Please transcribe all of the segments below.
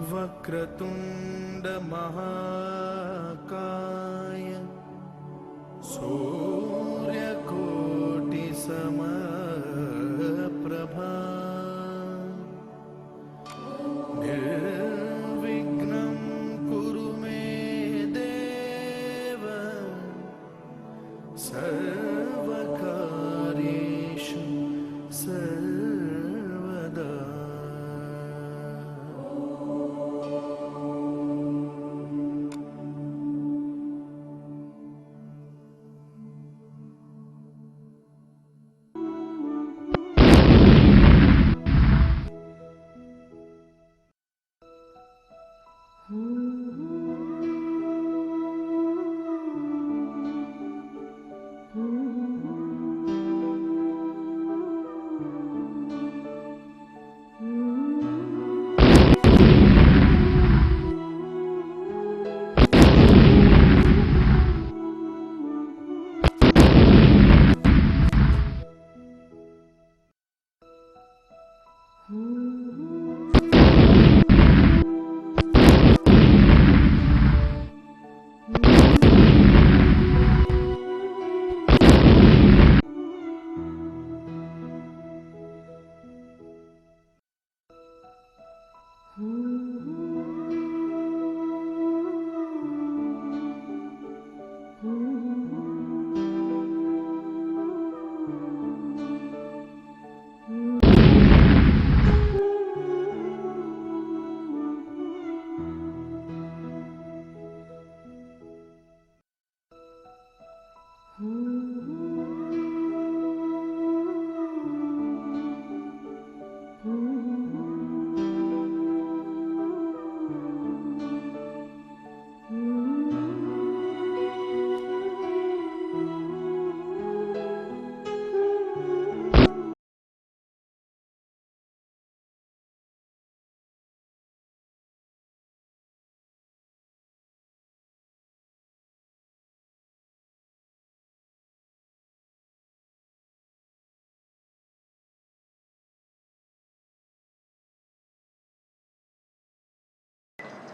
वक्रतुंड महाकाय सूर्यकोटि समप्रभा निर्विघ्नं कुरु मे देव सर्वकार्येषु सर्वदा।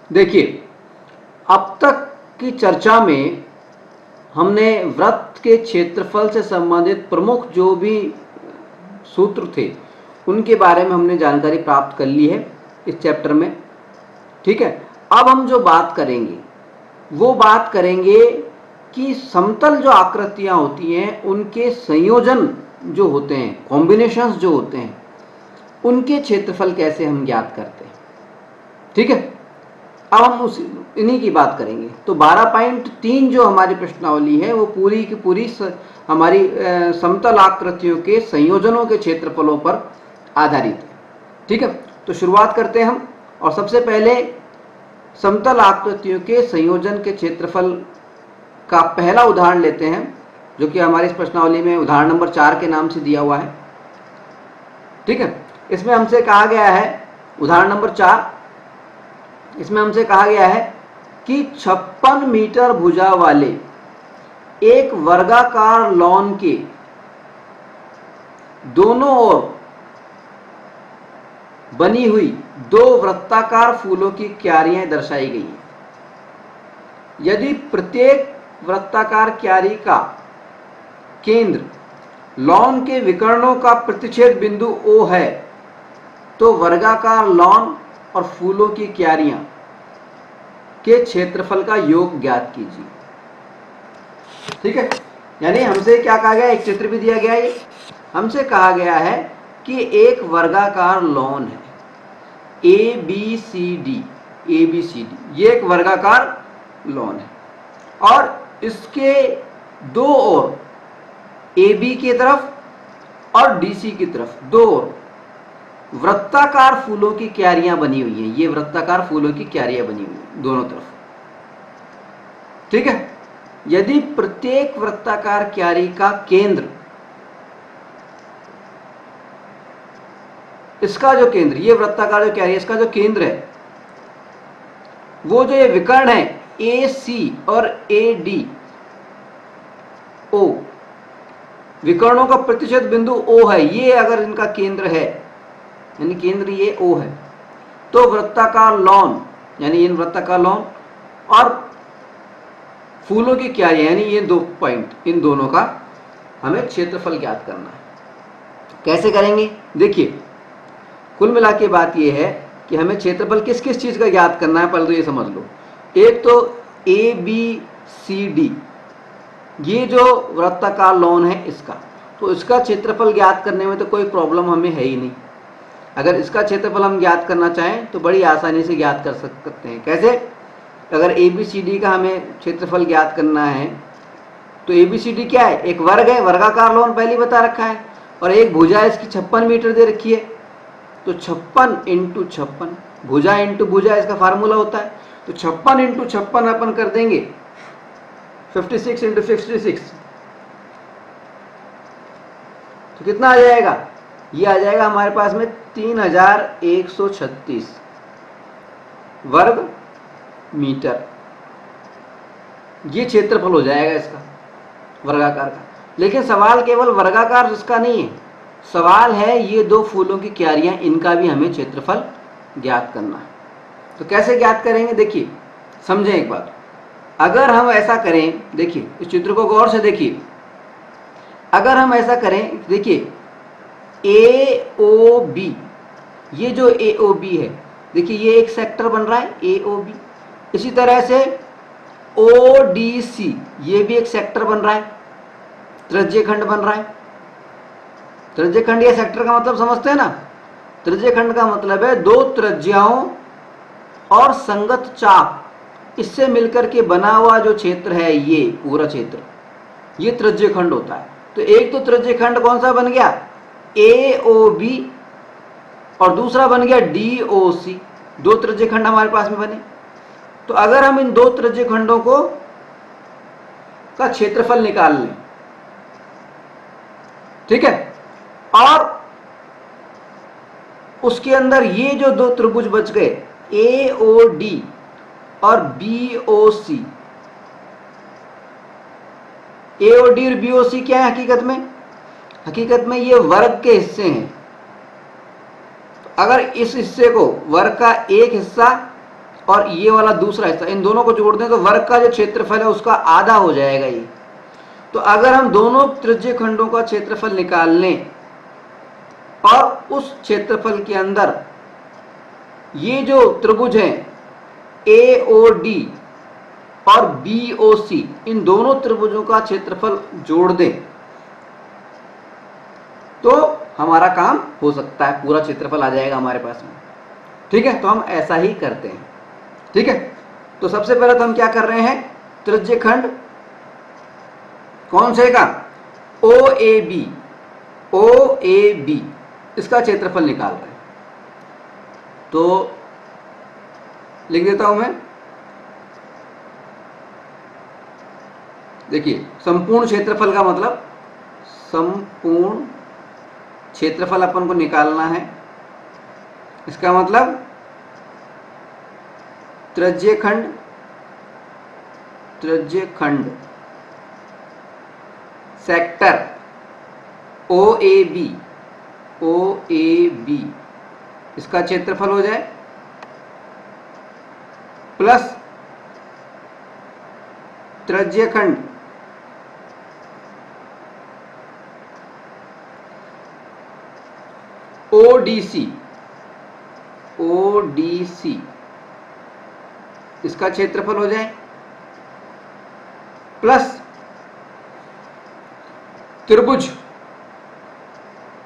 देखिए, अब तक की चर्चा में हमने वृत्त के क्षेत्रफल से संबंधित प्रमुख जो भी सूत्र थे उनके बारे में हमने जानकारी प्राप्त कर ली है इस चैप्टर में। ठीक है, अब हम जो बात करेंगे वो बात करेंगे कि समतल जो आकृतियां होती हैं उनके संयोजन जो होते हैं, कॉम्बिनेशंस जो होते हैं, उनके क्षेत्रफल कैसे हम ज्ञात करते हैं। ठीक है, अब हम इन्हीं की बात करेंगे। तो 12.3 जो हमारी प्रश्नावली है वो पूरी की पूरी हमारी समतल आकृतियों के संयोजनों के क्षेत्रफलों पर आधारित है। ठीक है, तो शुरुआत करते हैं हम। और सबसे पहले समतल आकृतियों के संयोजन के क्षेत्रफल का पहला उदाहरण लेते हैं, जो कि हमारी इस प्रश्नावली में उदाहरण नंबर 4 के नाम से दिया हुआ है। ठीक है, इसमें हमसे कहा गया है, उदाहरण नंबर 4, इसमें हमसे कहा गया है कि 56 मीटर भुजा वाले एक वर्गाकार लॉन के दोनों ओर बनी हुई 2 वृत्ताकार फूलों की क्यारियां दर्शाई गई हैं। यदि प्रत्येक वृत्ताकार क्यारी का केंद्र लॉन के विकर्णों का प्रतिच्छेद बिंदु O है तो वर्गाकार लॉन और फूलों की क्यारियां के क्षेत्रफल का योग ज्ञात कीजिए। ठीक है, यानी हमसे क्या कहा गया, एक चित्र भी दिया गया है। हमसे कहा गया है कि एक वर्गाकार लॉन है ABCD, ये एक वर्गाकार लॉन है और इसके दो ओर AB की तरफ और DC की तरफ दो ओर वृत्ताकार फूलों की क्यारियां बनी हुई हैं। ये वृत्ताकार फूलों की क्यारियां बनी हुई हैं दोनों तरफ। ठीक है, यदि प्रत्येक वृत्ताकार क्यारी का केंद्र, इसका जो केंद्र, ये वृत्ताकार जो क्यारी है इसका जो केंद्र है वो जो ये विकर्ण है AC और AD, O, विकर्णों का प्रतिच्छेद बिंदु O है, ये अगर इनका केंद्र है, यानी केंद्र ये O है, तो वृत्ताकार लॉन यानी इन वृत्ताकार लॉन और फूलों की क्यारियां यानी ये 2 पॉइंट, इन दोनों का हमें क्षेत्रफल ज्ञात करना है। कैसे करेंगे? देखिए, कुल मिला के बात यह है कि हमें क्षेत्रफल किस किस चीज का ज्ञात करना है, पहले तो ये समझ लो। एक तो ए बी सी डी, ये जो वृत्ताकार लॉन है इसका, तो इसका क्षेत्रफल ज्ञात करने में तो कोई प्रॉब्लम हमें है ही नहीं। अगर इसका क्षेत्रफल हम ज्ञात करना चाहें तो बड़ी आसानी से ज्ञात कर सकते हैं। कैसे? अगर ए बी सी डी का हमें क्षेत्रफल ज्ञात करना है तो ए बी सी डी क्या है? एक वर्ग है, वर्गाकार लॉन पहले बता रखा है, और एक भुजा इसकी 56 मीटर दे रखी है। तो 56 इंटू 56, भुजा इंटू भुजा इसका फार्मूला होता है। तो 56 इंटू 56 अपन कर देंगे 56 इंटू 66, तो कितना आ जाएगा? ये आ जाएगा हमारे पास में 3136 वर्ग मीटर। ये क्षेत्रफल हो जाएगा इसका वर्गाकार का। लेकिन सवाल केवल वर्गाकार इसका नहीं है, सवाल है ये 2 फूलों की क्यारियां, इनका भी हमें क्षेत्रफल ज्ञात करना है। तो कैसे ज्ञात करेंगे? देखिए, समझें एक बात। अगर हम ऐसा करें, देखिए इस चित्र को गौर से देखिए, अगर हम ऐसा करें, देखिए ए ओ बी, ये जो ए ओ बी है, देखिए ये एक सेक्टर बन रहा है ए ओ बी। इसी तरह से ओ डी सी, ये भी एक सेक्टर बन रहा है, त्रिज्यखंड बन रहा है। त्रिज्यखंड या सेक्टर का मतलब समझते हैं ना? त्रिज्यखंड का मतलब है 2 त्रिज्याओं और संगत चाप, इससे मिलकर के बना हुआ जो क्षेत्र है, ये पूरा क्षेत्र, ये त्रिज्यखंड होता है। तो एक तो त्रिज्यखंड कौन सा बन गया? ए ओ बी, और दूसरा बन गया डी ओ सी। 2 त्रिज्यखंड हमारे पास में बने। तो अगर हम इन 2 त्रिज्यखंडों को का क्षेत्रफल निकाल लें, ठीक है, और उसके अंदर ये जो 2 त्रिभुज बच गए ए ओ डी और बी ओ सी, ए ओ डी और बी ओ सी क्या है हकीकत में? हकीकत में ये वर्ग के हिस्से हैं। अगर इस हिस्से को, वर्ग का एक हिस्सा और ये वाला दूसरा हिस्सा, इन दोनों को जोड़ दें तो वर्ग का जो क्षेत्रफल है उसका आधा हो जाएगा ये। तो अगर हम दोनों त्रिज्यखंडों का क्षेत्रफल निकाल लें और उस क्षेत्रफल के अंदर ये जो त्रिभुज हैं ए ओ डी और बी ओ सी, इन दोनों त्रिभुजों का क्षेत्रफल जोड़ दें तो हमारा काम हो सकता है, पूरा क्षेत्रफल आ जाएगा हमारे पास में। ठीक है, तो हम ऐसा ही करते हैं। ठीक है, तो सबसे पहले तो हम क्या कर रहे हैं? त्रिज्यखंड कौन से का? ओ A B, O A B, इसका क्षेत्रफल निकाल रहे हैं। तो लिख देता हूं मैं, देखिए संपूर्ण क्षेत्रफल का मतलब, संपूर्ण क्षेत्रफल अपन को निकालना है, इसका मतलब त्रिज्यखंड, त्रिज्यखंड sector O A B, O A B, इसका क्षेत्रफल हो जाए प्लस त्रिज्यखंड O D C, O D C, इसका क्षेत्रफल हो जाए प्लस त्रिभुज,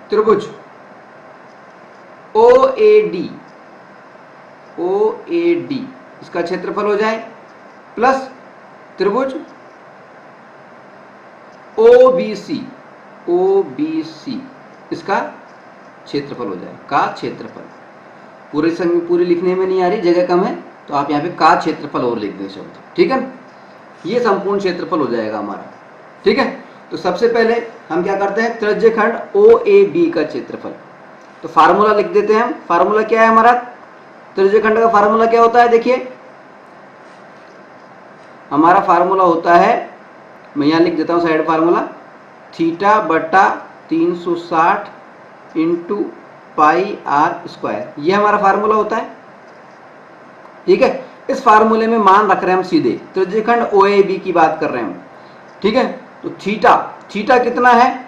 त्रिभुज ओ A D, O A D, इसका क्षेत्रफल हो जाए प्लस त्रिभुज O B C, O B C, इसका क्षेत्रफल हो जाए, का क्षेत्रफल। पूरी लिखने में नहीं आ रही, जगह कम है, तो आप यहाँ पे का क्षेत्रफल और लिख दें शब्द। ठीक है, ये संपूर्ण क्षेत्रफल हो जाएगा हमारा। ठीक है, तो सबसे पहले हम क्या करते हैं? त्रिज्यखंड ओ ए बी का क्षेत्रफल। तो फार्मूला लिख देते हैं हम। फार्मूला क्या है हमारा? त्रिज्यखंड का फार्मूला क्या होता है? देखिए हमारा फार्मूला होता है, मैं यहाँ लिख देता हूँ साइड फार्मूला, थीटा बटा 360 इंटू पाई आर स्क्वायर, ये हमारा फार्मूला होता है। ठीक है, इस फार्मूले में मान रख रहे हैं हम सीधे, त्रिज्यखंड OAB की बात कर रहे हैं हम। ठीक है, तो थीटा, थीटा कितना है,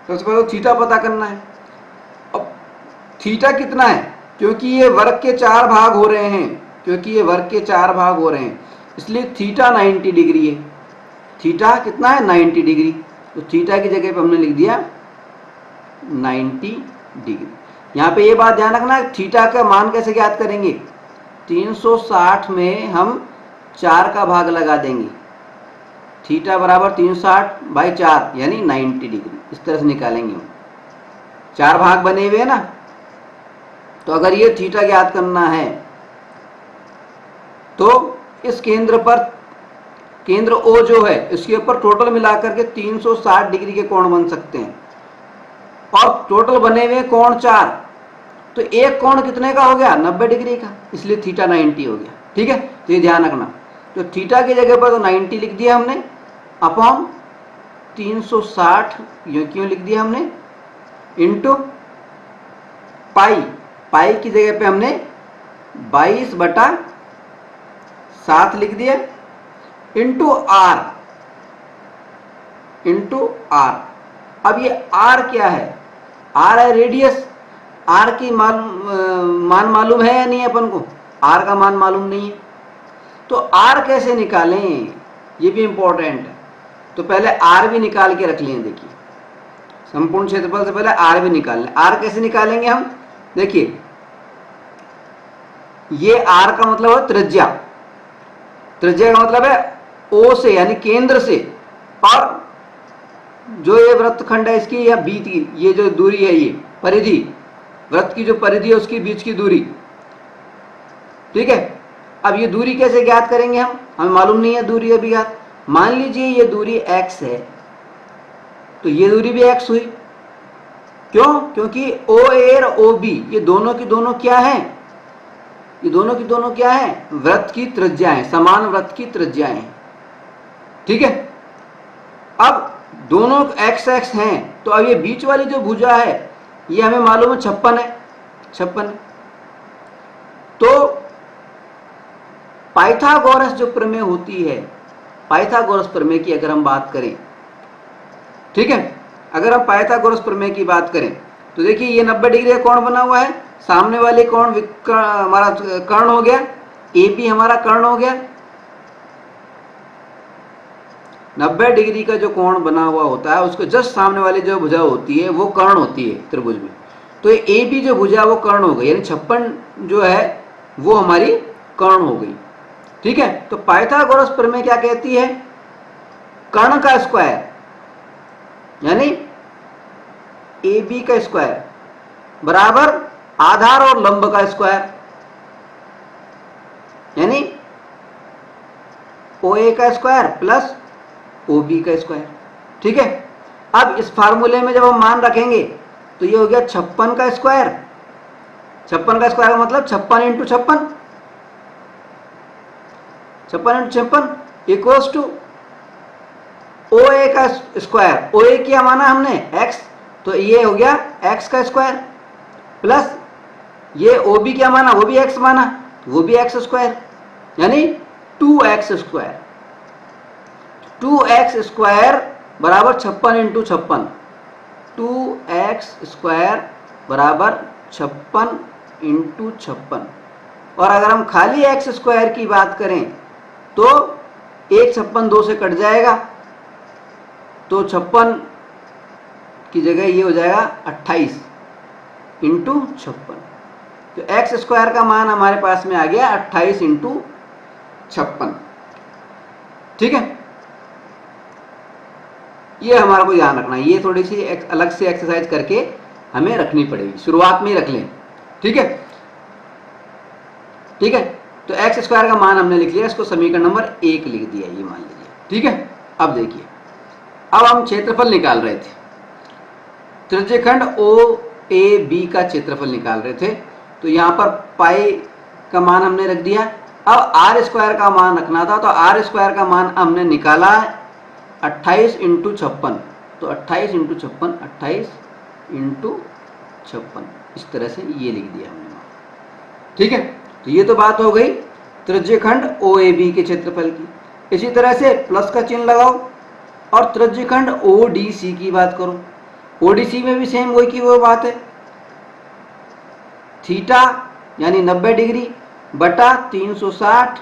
सबसे पहले तो थीटा पता करना है। अब थीटा कितना है, क्योंकि ये वर्ग के 4 भाग हो रहे हैं, क्योंकि ये वर्ग के 4 भाग हो रहे हैं, इसलिए थीटा 90 डिग्री है। थीटा कितना है, 90 डिग्री। तो थीटा की जगह पे हमने लिख दिया 90 डिग्री। यहाँ पे ये बात ध्यान रखना, थीटा का मान कैसे ज्ञात करेंगे, 360 में हम 4 का भाग लगा देंगे, थीटा बराबर 360/4 यानी 90 डिग्री, इस तरह से निकालेंगे हम। 4 भाग बने हुए हैं ना, तो अगर ये थीटा ज्ञात करना है तो इस केंद्र पर, केंद्र O जो है इसके ऊपर टोटल मिलाकर के 360 डिग्री के कोण बन सकते हैं, और टोटल बने हुए कोण 4, तो एक कोण कितने का हो गया, 90 डिग्री का, इसलिए थीटा 90 हो गया। ठीक है, तो ये ध्यान रखना, तो थीटा की जगह पर तो 90 लिख दिया हमने, अपॉन 360 ये क्यों लिख दिया हमने, इंटू पाई, पाई की जगह पे हमने 22/7 लिख दिया, इंटू आर, इंटू आर। अब ये आर क्या है, आर है रेडियस, आर की मान मालूम है या नहीं अपन को, आर का मान मालूम नहीं है, तो आर कैसे निकालें, ये भी इंपॉर्टेंट है। तो पहले आर भी निकाल के रख लें, देखिए संपूर्ण क्षेत्रफल से पहले आर भी निकाल लें। आर कैसे निकालेंगे हम, देखिए ये आर का मतलब है त्रिज्या, त्रिज्या का मतलब है ओ से यानी केंद्र से, और जो ये वृत्तखंड है इसकी या बीच की ये जो दूरी है, ये परिधि, वृत्त की जो परिधि है उसकी बीच की दूरी। ठीक है, अब ये दूरी कैसे ज्ञात करेंगे हम, हमें मालूम नहीं है दूरी अभी ज्ञात। मान लीजिए ये दूरी x है, तो ये दूरी भी x हुई, क्यों, क्योंकि OA और OB ये दोनों की दोनों क्या है, ये दोनों की दोनों क्या है, वृत्त की त्रिज्याएं, समान वृत्त की त्रिज्याएं। ठीक है, अब दोनों x x हैं, तो अब ये बीच वाली जो भुजा है ये हमें मालूम है 56 है, 56। तो पाइथागोरस जो प्रमेय होती है, पाइथागोरस प्रमेय की अगर हम बात करें, ठीक है, अगर हम पाइथागोरस प्रमेय की बात करें तो देखिए ये 90 डिग्री का कोण बना हुआ है, सामने वाले कोण हमारा कर्ण हो गया, AB हमारा कर्ण हो गया। 90 डिग्री का जो कोण बना हुआ होता है उसको जस्ट सामने वाली जो भुजा होती है वो कर्ण होती है त्रिभुज में, तो ये AB जो भुजा वो कर्ण हो गई, यानी 56 जो है वो हमारी कर्ण हो गई। ठीक है, तो पाइथागोरस प्रमेय क्या कहती है, कर्ण का स्क्वायर यानी AB का स्क्वायर बराबर आधार और लंब का स्क्वायर यानी OA का स्क्वायर प्लस OB का स्क्वायर। ठीक है, अब इस फार्मूले में जब हम मान रखेंगे तो ये हो गया 56 का स्क्वायर, 56 का स्क्वायर का मतलब 56 into 56, 56 into 56 equals to OA का स्क्वायर, OA क्या माना हमने x, तो ये हो गया x का स्क्वायर प्लस ये OB क्या माना, वो भी x माना, वो भी x स्क्वायर यानी 2x स्क्वायर, 2x स्क्वायर बराबर 56 इंटू 56, 2x स्क्वायर बराबर 56 इंटू 56। और अगर हम खाली x स्क्वायर की बात करें तो 1 2 से कट जाएगा, तो 56 की जगह ये हो जाएगा 28 इंटू 56, तो x स्क्वायर का मान हमारे पास में आ गया 28 इंटू 56। ठीक है, ये हमारा को ध्यान रखना, ये थोड़ी सी अलग से एक्सरसाइज करके हमें रखनी पड़ेगी, शुरुआत में ही रख लें। ठीक है, ठीक है, तो x स्क्वायर का मान हमने लिख लिया, इसको समीकरण नंबर 1 लिख दिया, ये मान लीजिए। ठीक है, अब देखिए, अब हम क्षेत्रफल निकाल रहे थे, त्रिज्यखंड OAB का क्षेत्रफल निकाल रहे थे, तो यहाँ पर पाई का मान हमने रख दिया। अब आर स्क्वायर का मान रखना था, तो आर स्क्वायर का मान हमने निकाला 28 इंटू 56, तो 28 इंटू 56, 28 इंटू 56, इस तरह से ये लिख दिया हमने। ठीक है, तो ये तो बात हो गई त्रिज्यखंड OAB के क्षेत्रफल की। इसी तरह से प्लस का चिन्ह लगाओ और त्रिज्यखंड ODC की बात करो। ODC में भी सेम वही की वो बात है, थीटा यानी 90 डिग्री बटा 360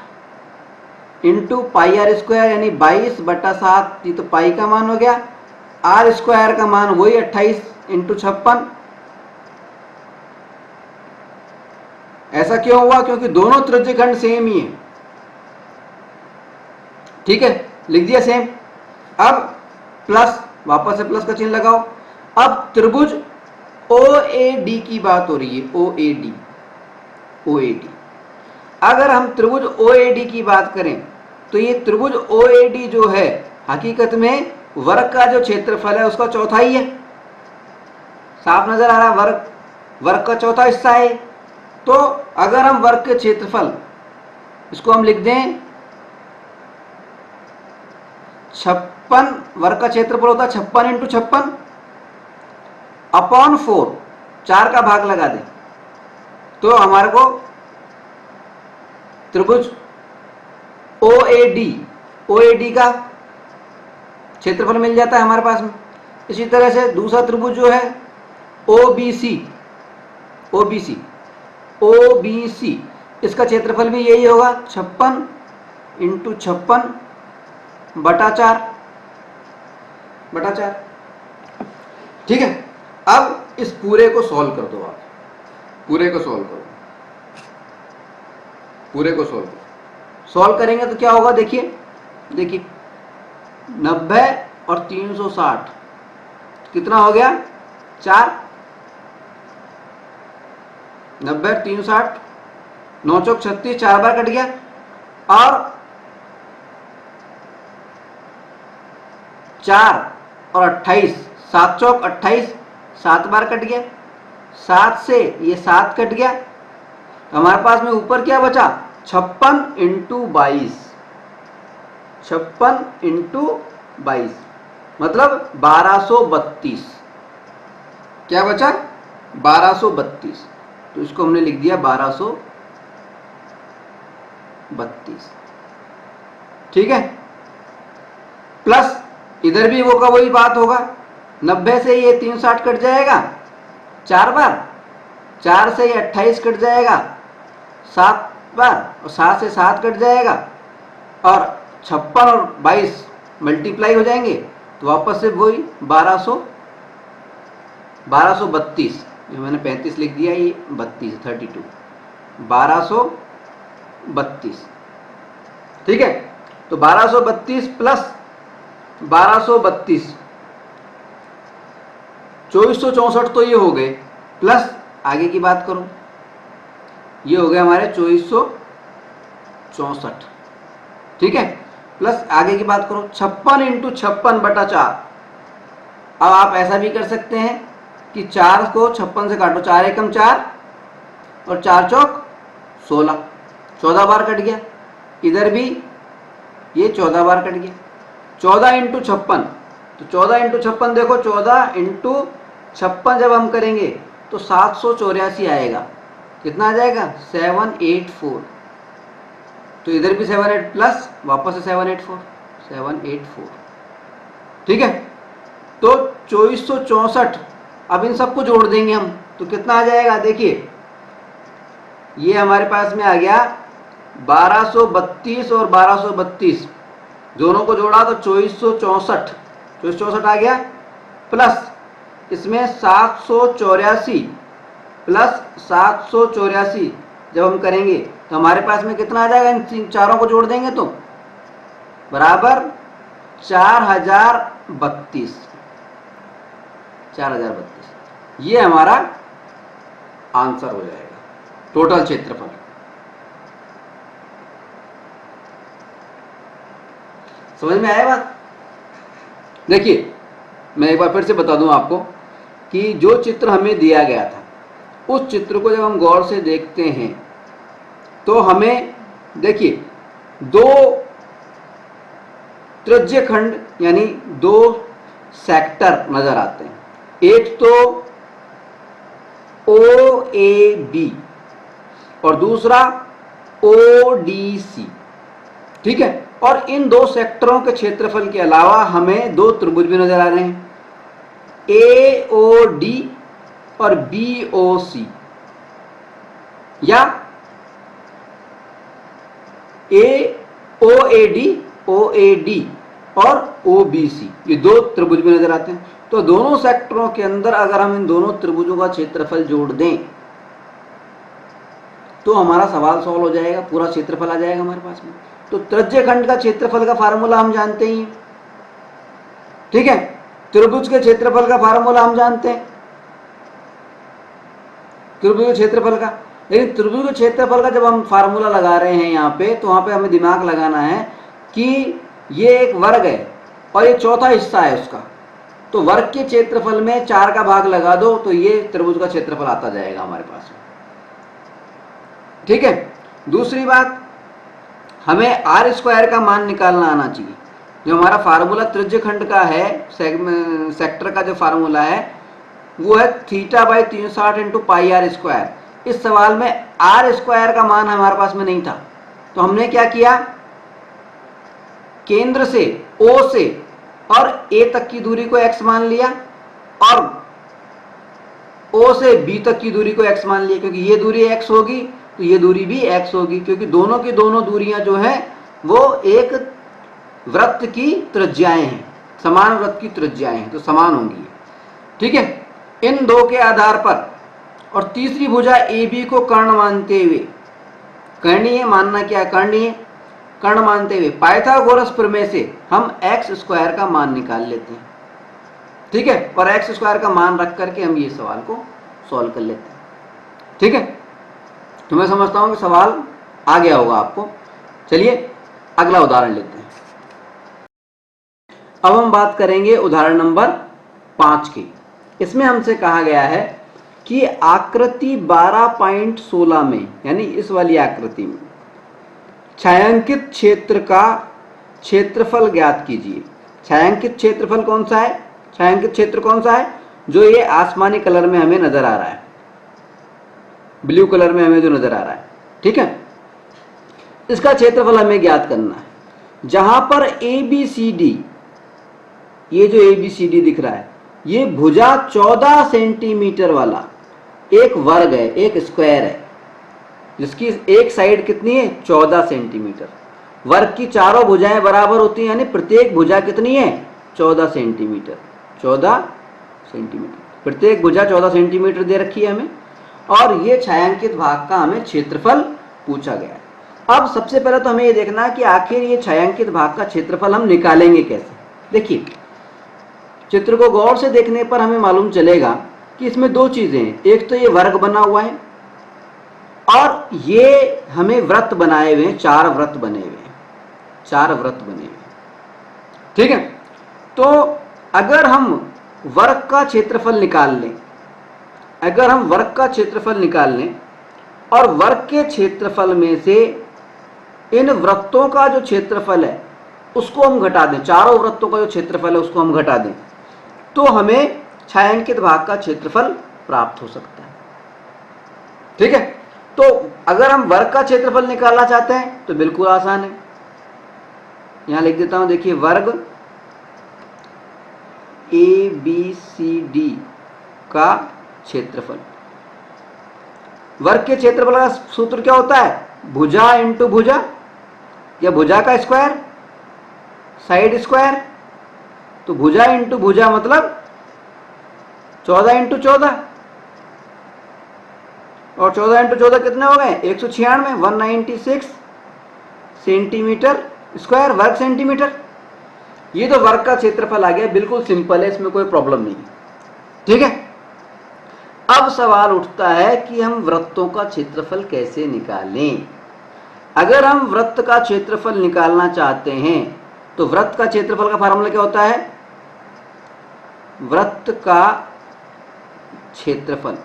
इंटू पाई आर स्क्वायर यानी 22 बटा 7, ये तो पाई का मान हो गया, आर स्क्वायर का मान वही 28 इंटू 56। ऐसा क्यों हुआ? क्योंकि दोनों त्रिज्यखंड सेम ही है। ठीक है, लिख दिया सेम। अब प्लस, वापस से प्लस का चिन्ह लगाओ। अब त्रिभुज OAD की बात हो रही है, OAD। अगर हम त्रिभुज OAD की बात करें तो ये त्रिभुज OAD जो है हकीकत में वर्ग का जो क्षेत्रफल है उसका चौथाई है। साफ नजर आ रहा है, वर्ग का चौथा हिस्सा है। तो अगर हम वर्ग के क्षेत्रफल, इसको हम लिख दें 56, वर्ग का क्षेत्रफल होता है 56 इंटू 56 अपॉन 4, 4 का भाग लगा दें तो हमारे को त्रिभुज OAD का क्षेत्रफल मिल जाता है हमारे पास में। इसी तरह से दूसरा त्रिभुज जो है OBC, इसका क्षेत्रफल भी यही होगा 56 इंटू 56 बटा 4। ठीक है, अब इस पूरे को सॉल्व कर दो आप, पूरे को सॉल्व करेंगे तो क्या होगा? देखिए 90 और 360 कितना हो गया? 4। 90 360 9 चौक 36, 4 बार कट गया। और 4 और 28, 7 चौक 28, 7 बार कट गया। 7 से ये 7 कट गया, तो हमारे पास में ऊपर क्या बचा? 56 इंटू 22, 56 इंटू 22 मतलब 1232। क्या बचा? 1232। तो इसको हमने लिख दिया 1232। ठीक है, प्लस इधर भी वो का वही बात होगा, 90 से ये 360 कट जाएगा 4 बार, 4 से ये 28 कट जाएगा 7 बार, और 7 से 7 कट जाएगा, और 56 और 22 मल्टीप्लाई हो जाएंगे तो वापस से वही 1232। ये मैंने 35 लिख दिया, ये 32 32, 1232। ठीक है, तो 1232 प्लस 1232, 2464 तो ये हो गए, प्लस आगे की बात करो, ये हो गए हमारे 2464। ठीक है, प्लस आगे की बात करो 56 इंटू 56 बटा 4। अब आप ऐसा भी कर सकते हैं कि 4 को 56 से काटो, 4 एकम 4 और 4 चौक 16, 14 बार कट गया। इधर भी ये 14 बार कट गया। 14 इंटू 56, तो 14 इंटू 56 देखो, 14 इंटू 56 जब हम करेंगे तो 784 आएगा। कितना आ जाएगा? 784। तो इधर भी 78 प्लस वापस से 784। ठीक है, तो 2464। अब इन सबको जोड़ देंगे हम तो कितना आ जाएगा? देखिए ये हमारे पास में आ गया 1232 और 1232 दोनों को जोड़ा तो 2464 आ गया, प्लस इसमें 784 प्लस 784 जब हम करेंगे तो हमारे पास में कितना आ जाएगा? इन चारों को जोड़ देंगे तो बराबर 4032। ये हमारा आंसर हो जाएगा, टोटल क्षेत्रफल। समझ में आया बात? देखिए मैं एक बार फिर से बता दूं आपको कि जो चित्र हमें दिया गया था उस चित्र को जब हम गौर से देखते हैं तो हमें देखिए 2 त्रिज्यखंड यानी 2 सेक्टर नजर आते हैं। एक तो OAB और दूसरा ODC। ठीक है, और इन दो सेक्टरों के क्षेत्रफल के अलावा हमें दो त्रिभुज भी नजर आ रहे हैं, AOD और BOC, या OAD और OBC, ये दो त्रिभुज भी नजर आते हैं। तो दोनों सेक्टरों के अंदर अगर हम इन दोनों त्रिभुजों का क्षेत्रफल जोड़ दें तो हमारा सवाल सॉल्व हो जाएगा, पूरा क्षेत्रफल आ जाएगा हमारे पास में। तो त्रिज्यखंड का क्षेत्रफल का फार्मूला हम जानते ही हैं, ठीक है, त्रिभुज के क्षेत्रफल का फार्मूला हम जानते हैं, त्रिभुज के क्षेत्रफल का। लेकिन त्रिभुज के क्षेत्रफल का जब हम फार्मूला लगा रहे हैं यहाँ पे, तो वहां पे हमें दिमाग लगाना है कि ये एक वर्ग है और ये चौथा हिस्सा है उसका, तो वर्ग के क्षेत्रफल में 4 का भाग लगा दो तो ये त्रिभुज का क्षेत्रफल आता जाएगा हमारे पास में। ठीक है, दूसरी बात, हमें R² का मान निकालना आना चाहिए। जो हमारा फार्मूला त्रिज्यखंड का है, सेक्टर का जो फार्मूला है वो है θ/360 × πr²। इस सवाल में R² का मान हमारे पास में नहीं था, तो हमने क्या किया, केंद्र से O से और A तक की दूरी को x मान लिया और O से B तक की दूरी को x मान लिया, क्योंकि ये दूरी x होगी तो ये दूरी भी x होगी, क्योंकि दोनों की दोनों दूरियां जो हैं वो एक वृत्त की त्रिज्याएं हैं, समान वृत्त की त्रिज्याएं हैं, तो समान होंगी। ठीक है, इन दो के आधार पर, और तीसरी भुजा AB को कर्ण मानते हुए, करणीय मानना क्या है, करणीय कर्ण मानते हुए पाइथागोरस प्रमेय से हम x² का मान निकाल लेते हैं। ठीक है, और x² का मान रख करके हम ये सवाल को सॉल्व कर लेते हैं। ठीक है, तो मैं समझता हूं कि सवाल आ गया होगा आपको। चलिए अगला उदाहरण लेते हैं। अब हम बात करेंगे उदाहरण नंबर 5 की। इसमें हमसे कहा गया है कि आकृति 12.16 में, यानी इस वाली आकृति में, छायांकित क्षेत्र का क्षेत्रफल ज्ञात कीजिए। छायांकित क्षेत्रफल कौन सा है, छायांकित क्षेत्र कौन सा है, जो ये आसमानी कलर में हमें नजर आ रहा है, ब्लू कलर में हमें जो नजर आ रहा है। ठीक है, इसका क्षेत्रफल हमें ज्ञात करना है। जहां पर ABCD, ये जो ABCD दिख रहा है, ये भुजा 14 सेंटीमीटर वाला एक वर्ग है, एक स्क्वायर है, जिसकी एक साइड कितनी है, 14 सेंटीमीटर। वर्ग की चारों भुजाएं बराबर होती हैं, यानी प्रत्येक भुजा कितनी है, 14 सेंटीमीटर। 14 सेंटीमीटर, प्रत्येक भुजा 14 सेंटीमीटर दे रखी है हमें, और ये छायांकित भाग का हमें क्षेत्रफल पूछा गया है। अब सबसे पहले तो हमें ये देखना है कि आखिर ये छायांकित भाग का क्षेत्रफल हम निकालेंगे कैसे। देखिए, चित्र को गौर से देखने पर हमें मालूम चलेगा कि इसमें दो चीजें हैं। एक तो ये वर्ग बना हुआ है, और ये हमें वृत्त बनाए हुए हैं, 4 वृत्त बने हुए हैं, 4 वृत्त बने हुए हैं। ठीक है, तो अगर हम वर्ग का क्षेत्रफल निकाल लें, अगर हम वर्ग का क्षेत्रफल निकाल लें और वर्ग के क्षेत्रफल में से इन वृत्तों का जो क्षेत्रफल है उसको हम घटा दें, चारों वृत्तों का जो क्षेत्रफल है उसको हम घटा दें, तो हमें छायांकित भाग का क्षेत्रफल प्राप्त हो सकता है। ठीक है, तो अगर हम वर्ग का क्षेत्रफल निकालना चाहते हैं तो बिल्कुल आसान है। यहां लिख देता हूं, देखिए, वर्ग ABCD का क्षेत्रफल। वर्ग के क्षेत्रफल का सूत्र क्या होता है, भुजा इंटू भुजा, या भुजा का स्क्वायर, साइड स्क्वायर। तो भुजा इंटू भुजा मतलब 14 इंटू 14, और 14 इंटू 14 कितने हो गए, 196, 196 सेंटीमीटर स्क्वायर, वर्ग सेंटीमीटर। ये तो वर्ग का क्षेत्रफल आ गया, बिल्कुल सिंपल है, इसमें कोई प्रॉब्लम नहीं। ठीक है, अब सवाल उठता है कि हम वृत्तों का क्षेत्रफल कैसे निकालें। अगर हम वृत्त का क्षेत्रफल निकालना चाहते हैं तो वृत्त का क्षेत्रफल का फार्मूला क्या होता है, वृत्त का क्षेत्रफल,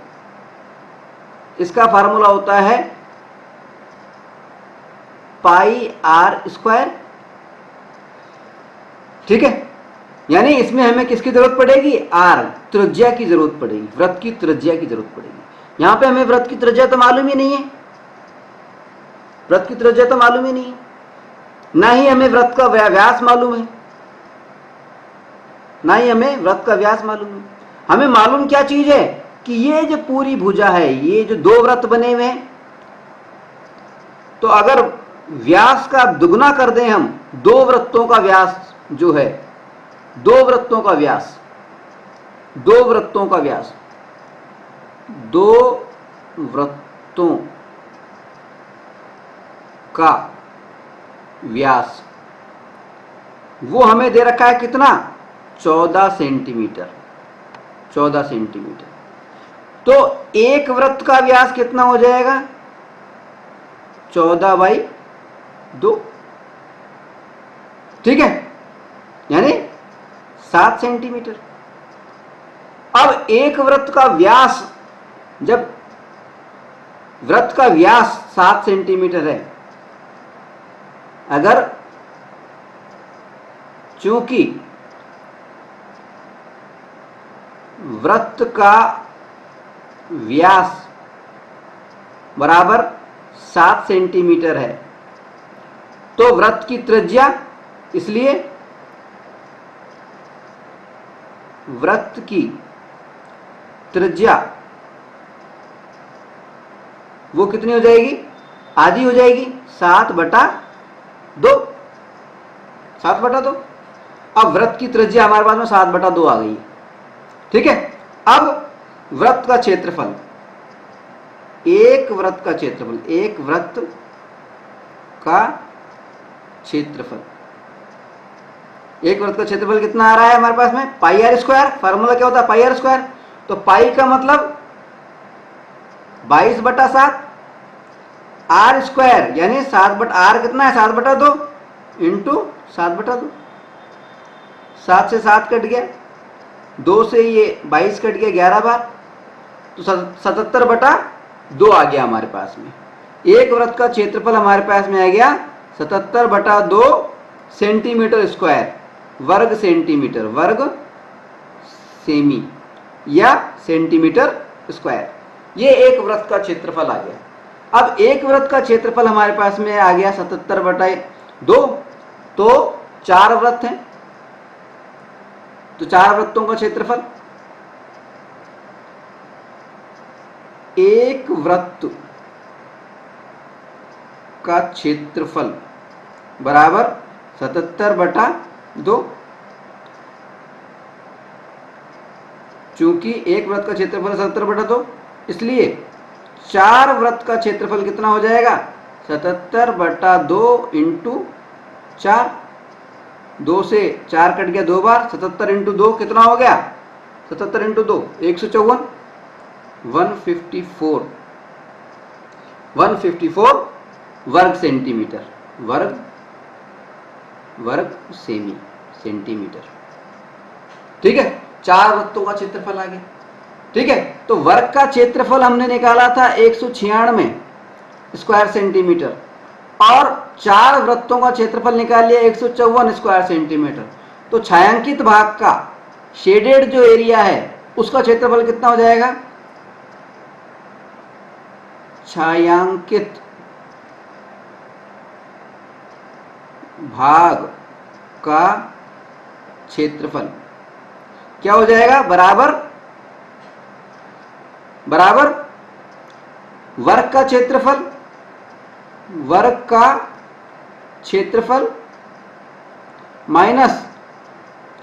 इसका फार्मूला होता है πr²। ठीक है, यानी इसमें हमें किसकी जरूरत पड़ेगी, r, त्रिज्या की जरूरत पड़ेगी, वृत्त की त्रिज्या की जरूरत पड़ेगी। यहां पे हमें वृत्त की त्रिज्या तो मालूम ही नहीं है, वृत्त की त्रिज्या तो मालूम ही नहीं है, ना ही हमें वृत्त का व्यास मालूम है, ना ही हमें वृत्त का व्यास मालूम है। हमें मालूम क्या चीज है कि ये जो पूरी भुजा है, ये जो दो वृत्त बने हुए हैं, तो अगर व्यास का दुगना कर दें हम, दो वृत्तों का व्यास जो है, दो वृत्तों का व्यास, दो वृत्तों का व्यास, दो वृत्तों का व्यास, वो हमें दे रखा है कितना, 14 सेंटीमीटर, 14 सेंटीमीटर। तो एक वृत्त का व्यास कितना हो जाएगा, 14/2, ठीक है, यानी 7 सेंटीमीटर। अब एक वृत्त का व्यास, जब वृत्त का व्यास 7 सेंटीमीटर है, अगर चूंकि वृत्त का व्यास बराबर 7 सेंटीमीटर है, तो वृत्त की त्रिज्या, इसलिए वृत्त की त्रिज्या वो कितनी हो जाएगी, आधी हो जाएगी, 7/2, 7/2। अब वृत्त की त्रिज्या हमारे पास में 7/2 आ गई, ठीक है। अब वृत्त का क्षेत्रफल, एक वृत्त का क्षेत्रफल, एक वृत्त का क्षेत्रफल, एक वृत्त का क्षेत्रफल कितना आ रहा है हमारे पास में, पाई आर स्क्वायर। फार्मूला क्या होता है, पाई आर स्क्वायर। तो पाई का मतलब 22/7, आर स्क्वायर यानी 7/आर कितना है, 7/2 इंटू 7/2। 7 से 7 कट गया, 2 से ये 22 कट गया 11 बार, तो 77/2 आ गया हमारे पास में। एक वृत्त का क्षेत्रफल हमारे पास में आ गया 77/2 सेंटीमीटर स्क्वायर, वर्ग सेंटीमीटर, वर्ग सेमी या सेंटीमीटर स्क्वायर। ये एक वृत्त का क्षेत्रफल आ गया। अब एक वृत्त का क्षेत्रफल हमारे पास में आ गया 77/2, तो 4 वृत्त हैं, तो 4 वृत्तों का क्षेत्रफल, एक वृत्त का क्षेत्रफल बराबर 77/2। चूंकि एक वृत्त का क्षेत्रफल 77/2, इसलिए 4 वृत्त का क्षेत्रफल कितना हो जाएगा, 77/2 इंटू 4। 2 से 4 कट गया 2 बार, 77 इंटू 2 कितना हो गया, 77 इंटू 2 154, 154 वर्ग सेंटीमीटर, वर्ग सेमी सेंटीमीटर, ठीक है। 4 वृत्तों का क्षेत्रफल आ गया, ठीक है। तो वर्ग का क्षेत्रफल हमने निकाला था 196 स्क्वायर सेंटीमीटर, और 4 वृत्तों का क्षेत्रफल निकाल लिया 154 स्क्वायर सेंटीमीटर। तो छायांकित भाग का, शेडेड जो एरिया है, उसका क्षेत्रफल कितना हो जाएगा, छायांकित भाग का क्षेत्रफल क्या हो जाएगा, बराबर वर्ग का क्षेत्रफल, वर्ग का क्षेत्रफल माइनस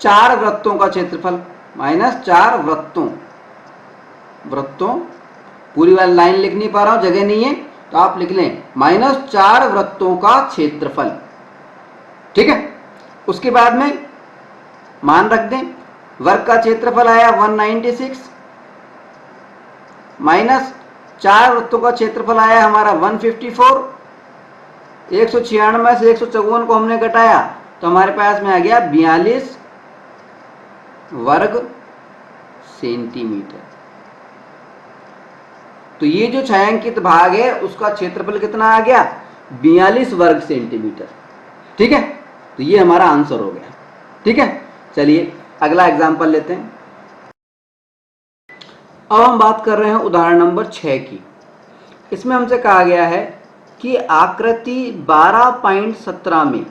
4 वृत्तों का क्षेत्रफल, माइनस 4 वृत्तों, पूरी वाली लाइन लिख नहीं पा रहा हूं, जगह नहीं है, तो आप लिख लें माइनस 4 वृत्तों का क्षेत्रफल, ठीक है। उसके बाद में मान रख दें, वर्ग का क्षेत्रफल आया 196, माइनस 4 वृत्तों का क्षेत्रफल आया हमारा 154। 196 से 154 को हमने घटाया तो हमारे पास में आ गया 42 वर्ग सेंटीमीटर। तो ये जो छायांकित भाग है उसका क्षेत्रफल कितना आ गया, 42 वर्ग सेंटीमीटर, ठीक है। तो ये हमारा आंसर हो गया, ठीक है। चलिए अगला एग्जाम्पल लेते हैं। अब हम बात कर रहे हैं उदाहरण नंबर 6 की। इसमें हमसे कहा गया है कि आकृति 12.17 में,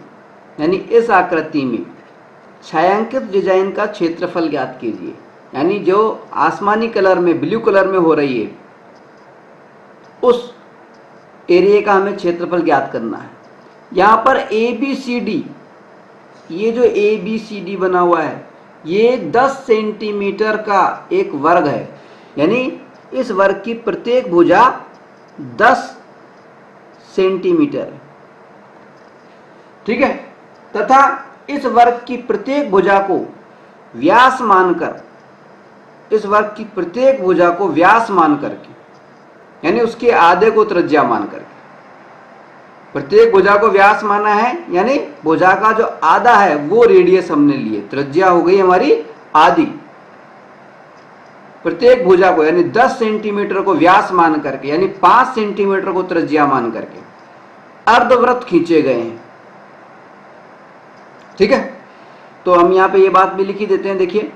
यानी इस आकृति में छायांकित डिजाइन का क्षेत्रफल ज्ञात कीजिए। यानी जो आसमानी कलर में, ब्लू कलर में हो रही है, उस एरिया का हमें क्षेत्रफल ज्ञात करना है। यहाँ पर ABCD, ये जो ABCD बना हुआ है, ये 10 सेंटीमीटर का एक वर्ग है। यानी इस वर्ग की प्रत्येक भुजा 10 सेंटीमीटर है। ठीक है, तथा इस वर्ग की प्रत्येक भुजा को व्यास मानकर, इस वर्ग की प्रत्येक भुजा को व्यास मान करके, यानी उसके आधे को त्रिज्या मान करके, प्रत्येक भुजा को व्यास माना है, यानी भुजा का जो आधा है वो रेडियस हमने लिए, त्रिज्या हो गई हमारी आधी। प्रत्येक भुजा को यानी 10 सेंटीमीटर को व्यास मान करके, यानी 5 सेंटीमीटर को त्रिज्या मान करके अर्धवृत्त खींचे गए हैं। ठीक है, तो हम यहां पे ये बात भी लिखी देते हैं। देखिए,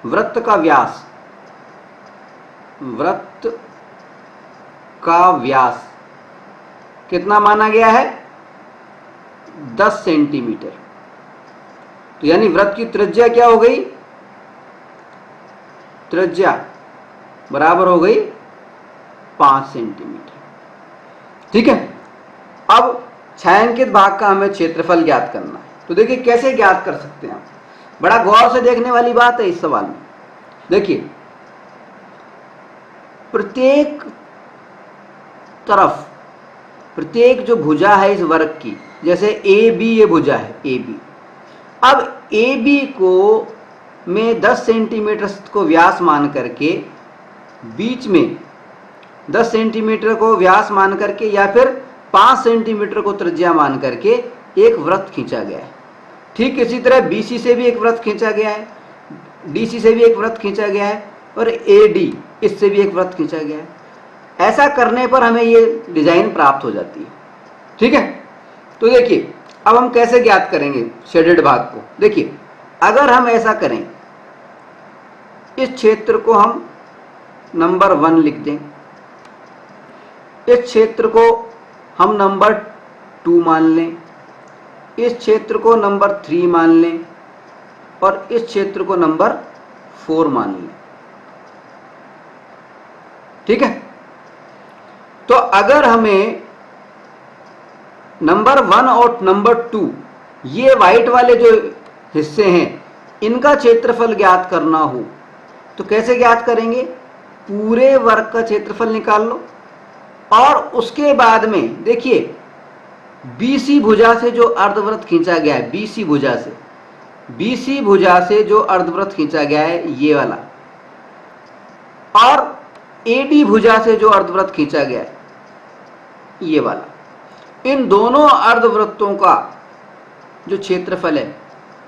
वृत्त का व्यास, वृत्त का व्यास कितना माना गया है? 10 सेंटीमीटर। तो यानी वृत्त की त्रिज्या क्या हो गई? त्रिज्या बराबर हो गई 5 सेंटीमीटर। ठीक है, अब छायांकित भाग का हमें क्षेत्रफल ज्ञात करना है। तो देखिए कैसे ज्ञात कर सकते हैं आप, बड़ा गौर से देखने वाली बात है इस सवाल में। देखिए, प्रत्येक तरफ, प्रत्येक जो भुजा है इस वर्ग की, जैसे AB ये भुजा है AB, अब AB को में 10 सेंटीमीटर को व्यास मान करके, बीच में 10 सेंटीमीटर को व्यास मान करके या फिर 5 सेंटीमीटर को त्रिज्या मान करके एक वृत्त खींचा गया है। ठीक इसी तरह BC से भी एक वृत्त खींचा गया है, DC से भी एक वृत्त खींचा गया है, और AD इससे भी एक वृत्त खींचा गया है। ऐसा करने पर हमें ये डिजाइन प्राप्त हो जाती है। ठीक है, तो देखिए अब हम कैसे ज्ञात करेंगे शेडेड भाग को। देखिए, अगर हम ऐसा करें, इस क्षेत्र को हम नंबर 1 लिख दें, इस क्षेत्र को हम नंबर 2 मान लें, इस क्षेत्र को नंबर 3 मान लें, और इस क्षेत्र को नंबर 4 मान लें। ठीक है, तो अगर हमें नंबर 1 और नंबर 2, ये वाइट वाले जो हिस्से हैं, इनका क्षेत्रफल ज्ञात करना हो तो कैसे ज्ञात करेंगे? पूरे वर्ग का क्षेत्रफल निकाल लो, और उसके बाद में देखिए BC भुजा से जो अर्धवृत्त खींचा गया है, BC भुजा से जो अर्धवृत्त खींचा गया है ये वाला, और AD भुजा से जो अर्धवृत्त खींचा गया है ये वाला, इन दोनों अर्धवृत्तों का जो क्षेत्रफल है,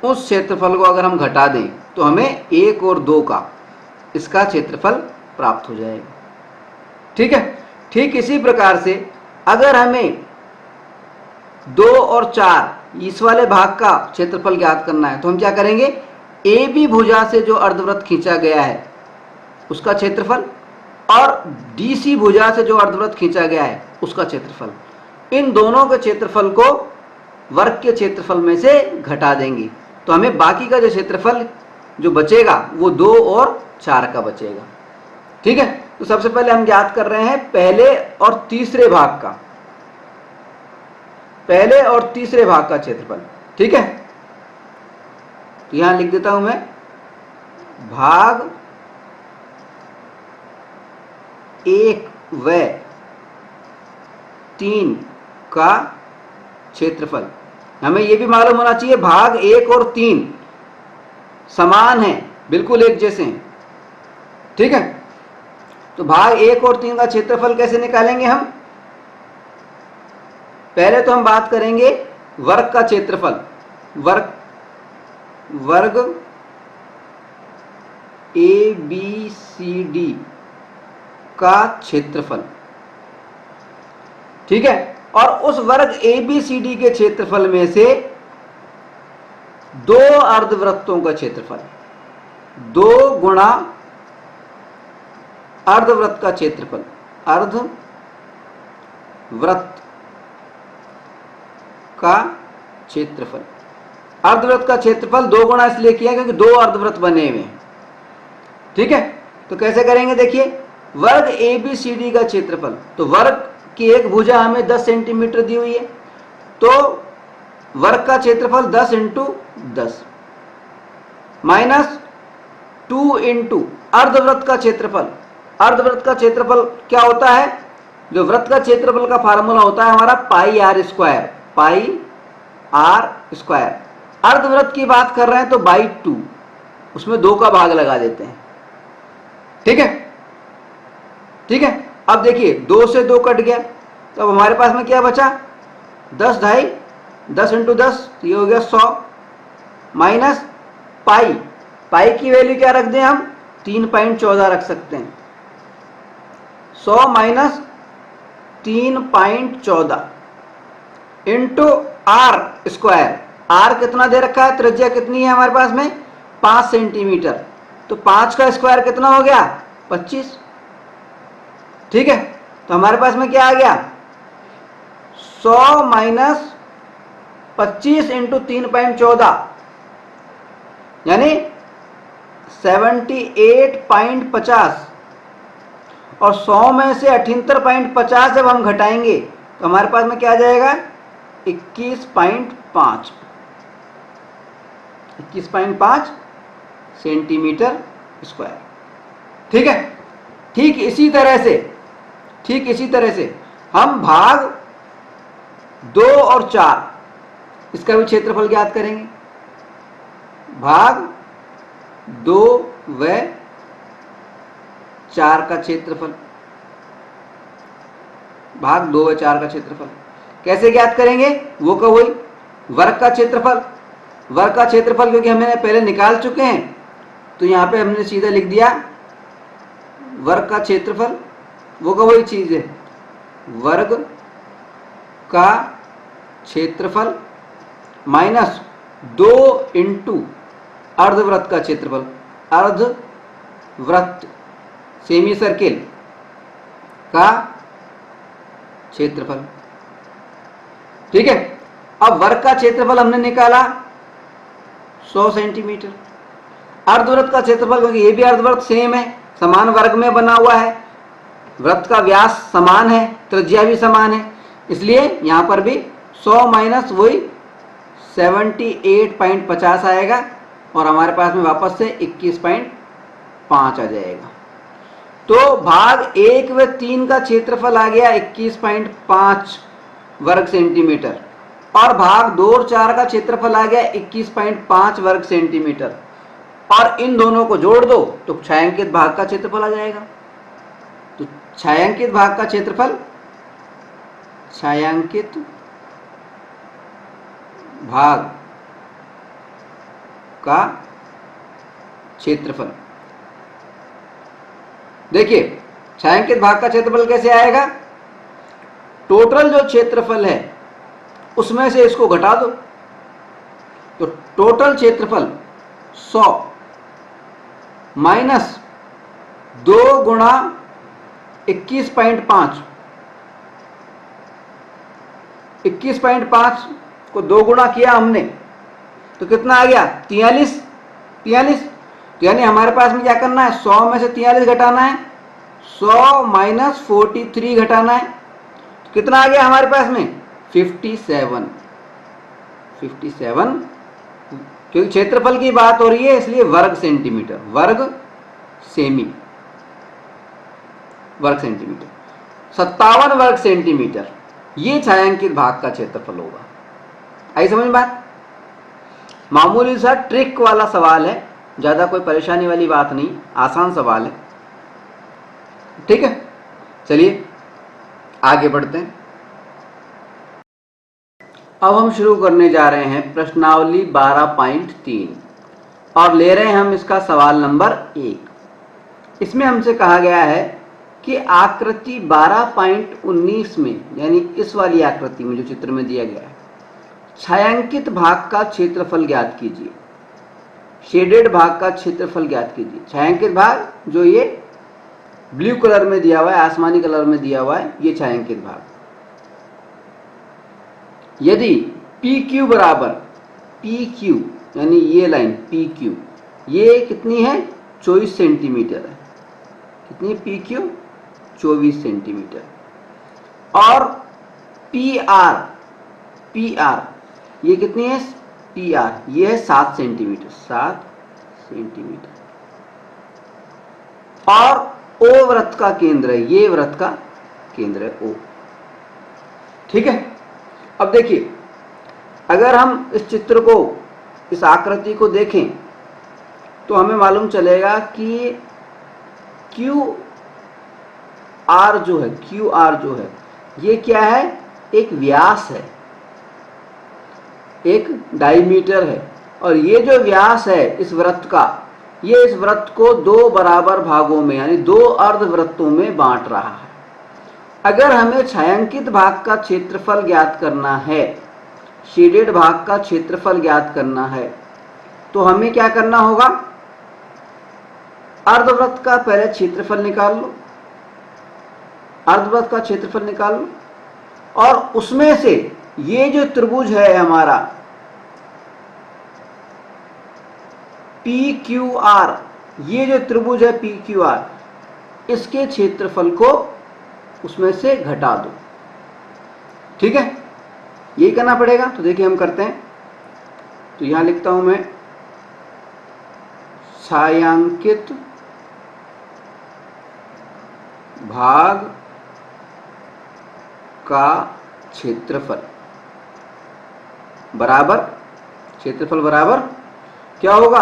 उस क्षेत्रफल को अगर हम घटा दें तो हमें 1 और 2 का इसका क्षेत्रफल प्राप्त हो जाएगा। ठीक है, ठीक इसी प्रकार से अगर हमें 2 और 4 इस वाले भाग का क्षेत्रफल ज्ञात करना है तो हम क्या करेंगे? AB भुजा से जो अर्धवृत्त खींचा गया है उसका क्षेत्रफल, और DC भुजा से जो अर्धवृत्त खींचा गया है उसका क्षेत्रफल, इन दोनों के क्षेत्रफल को वर्ग के क्षेत्रफल में से घटा देंगे तो हमें बाकी का जो क्षेत्रफल जो बचेगा वो 2 और 4 का बचेगा। ठीक है, तो सबसे पहले हम ज्ञात कर रहे हैं पहले और तीसरे भाग का, पहले और तीसरे भाग का क्षेत्रफल। ठीक है, तो यहां लिख देता हूं मैं भाग 1 व 3 का क्षेत्रफल। हमें यह भी मालूम होना चाहिए भाग 1 और 3 समान हैं, बिल्कुल एक जैसे हैं। ठीक है, तो भाग 1 और 3 का क्षेत्रफल कैसे निकालेंगे हम? पहले तो हम बात करेंगे वर्ग का क्षेत्रफल, वर्ग ABCD का क्षेत्रफल। ठीक है, और उस वर्ग ABCD के क्षेत्रफल में से 2 अर्धवृत्तों का क्षेत्रफल, 2 गुणा अर्धवृत्त का क्षेत्रफल, अर्धवृत्त का क्षेत्रफल। अर्धवृत्त का क्षेत्रफल 2 गुना इसलिए किया क्योंकि 2 अर्धवृत्त बने हुए हैं। ठीक है, तो कैसे करेंगे, देखिए वर्ग ABCD का क्षेत्रफल, तो वर्ग की एक भुजा हमें 10 सेंटीमीटर दी हुई है, तो वर्ग का क्षेत्रफल 10 इंटू 10 माइनस 2 इंटू अर्धवृत्त का क्षेत्रफल। अर्धवृत्त का क्षेत्रफल क्या होता है, जो वृत्त का क्षेत्रफल का फार्मूला होता है हमारा pi r square, pi r square. अर्धवृत्त की बात कर रहे हैं तो बाई 2, उसमें 2 का भाग लगा देते हैं। ठीक है, ठीक है। अब देखिए 2 से 2 कट गया, तो अब हमारे पास में क्या बचा, 10 ढाई 10 इंटू 10, ये हो गया 100 माइनस पाई, पाई की वैल्यू क्या रख दें हम, 3.14 रख सकते हैं। 100 minus 3.14 into R square. R कितना दे रखा है, त्रिज्या कितनी है हमारे पास में 5 सेंटीमीटर, तो 5 का स्क्वायर कितना हो गया 25। ठीक है, तो हमारे पास में क्या आ गया, 100 माइनस 25 इंटू 3.14 यानी 78.50, और 100 में से 78.50 जब हम घटाएंगे तो हमारे पास में क्या आ जाएगा 21.5 सेंटीमीटर स्क्वायर। ठीक है, ठीक इसी तरह से हम भाग 2 और 4 इसका भी क्षेत्रफल ज्ञात करेंगे। भाग 2 व 4 का क्षेत्रफल, भाग 2 व 4 का क्षेत्रफल कैसे ज्ञात करेंगे, वो का वही वर्ग का क्षेत्रफल। वर्ग का क्षेत्रफल क्योंकि हमने पहले निकाल चुके हैं, तो यहाँ पे हमने सीधा लिख दिया वर्ग का क्षेत्रफल, वो का वही चीज है, वर्ग का क्षेत्रफल माइनस 2 इंटू अर्धवृत्त का क्षेत्रफल, अर्धवृत्त सेमी सर्किल का क्षेत्रफल। ठीक है, अब वर्ग का क्षेत्रफल हमने निकाला 100 सेंटीमीटर, अर्धवृत्त का क्षेत्रफल क्योंकि ये भी अर्धवृत्त सेम है, समान वर्ग में बना हुआ है, वृत्त का व्यास समान है, त्रिज्या भी समान है, इसलिए यहां पर भी 100 माइनस वही 78.50 आएगा, और हमारे पास में वापस से 21.5 आ जाएगा। तो भाग 1 व 3 का क्षेत्रफल आ गया 21.5 वर्ग सेंटीमीटर, और भाग 2 और 4 का क्षेत्रफल आ गया 21.5 वर्ग सेंटीमीटर, और इन दोनों को जोड़ दो तो छायांकित भाग का क्षेत्रफल आ जाएगा। तो छायांकित भाग का क्षेत्रफल, छायांकित भाग का क्षेत्रफल, देखिए छायांकित भाग का क्षेत्रफल कैसे आएगा, टोटल जो क्षेत्रफल है उसमें से इसको घटा दो, तो टोटल क्षेत्रफल 100 माइनस 2 गुणा 21.5, 21.5 को 2 गुणा किया हमने तो कितना आ गया 43। तो यानी हमारे पास में क्या करना है, 100 में से 43 घटाना है, 100 माइनस 43 घटाना है, तो कितना आ गया हमारे पास में 57। क्योंकि क्षेत्रफल की बात हो रही है इसलिए वर्ग सेंटीमीटर, वर्ग सेंटीमीटर 57 वर्ग सेंटीमीटर, ये छायांकित भाग का क्षेत्रफल होगा। आई समझ में बात, मामूली सा ट्रिक वाला सवाल है, ज्यादा कोई परेशानी वाली बात नहीं, आसान सवाल है। ठीक है, चलिए आगे बढ़ते हैं। अब हम शुरू करने जा रहे हैं प्रश्नावली 12.3 और ले रहे हैं हम इसका सवाल नंबर 1। इसमें हमसे कहा गया है कि आकृति 12.19 में, यानी इस वाली आकृति में जो चित्र में दिया गया है, छायांकित भाग का क्षेत्रफल ज्ञात कीजिए। शेडेड भाग का क्षेत्रफल ज्ञात कीजिए। छायांकित भाग जो ये ब्लू कलर में दिया हुआ है, आसमानी कलर में दिया हुआ है ये छायांकित भाग। यदि पी क्यू बराबर पी क्यू यानी ये लाइन पी क्यू ये कितनी है 24 सेंटीमीटर है, कितनी पी क्यू 24 सेंटीमीटर, और पी आर ये कितनी है पी आर ये है 7 सेंटीमीटर, 7 सेंटीमीटर, और ओ वृत्त का केंद्र है, ये वृत्त का केंद्र है ओ। ठीक है, अब देखिए अगर हम इस चित्र को, इस आकृति को देखें तो हमें मालूम चलेगा कि क्यू आर जो है ये क्या है, एक व्यास है, एक डायमीटर है, और ये जो व्यास है इस वृत्त का, ये इस वृत्त को दो बराबर भागों में यानी दो अर्धवृत्तों में बांट रहा है। अगर हमें छायांकित भाग का क्षेत्रफल ज्ञात करना है, शेडेड भाग का क्षेत्रफल ज्ञात करना है, तो हमें क्या करना होगा, अर्धवृत्त का पहले क्षेत्रफल निकाल लो, अर्धवृत्त का क्षेत्रफल निकाल लो, और उसमें से ये जो त्रिभुज है हमारा पी क्यू आर, ये जो त्रिभुज है पी क्यू आर, इसके क्षेत्रफल को उसमें से घटा दो। ठीक है, यही करना पड़ेगा। तो देखिए हम करते हैं, तो यहां लिखता हूं मैं छायांकित भाग का क्षेत्रफल बराबर, क्षेत्रफल बराबर क्या होगा,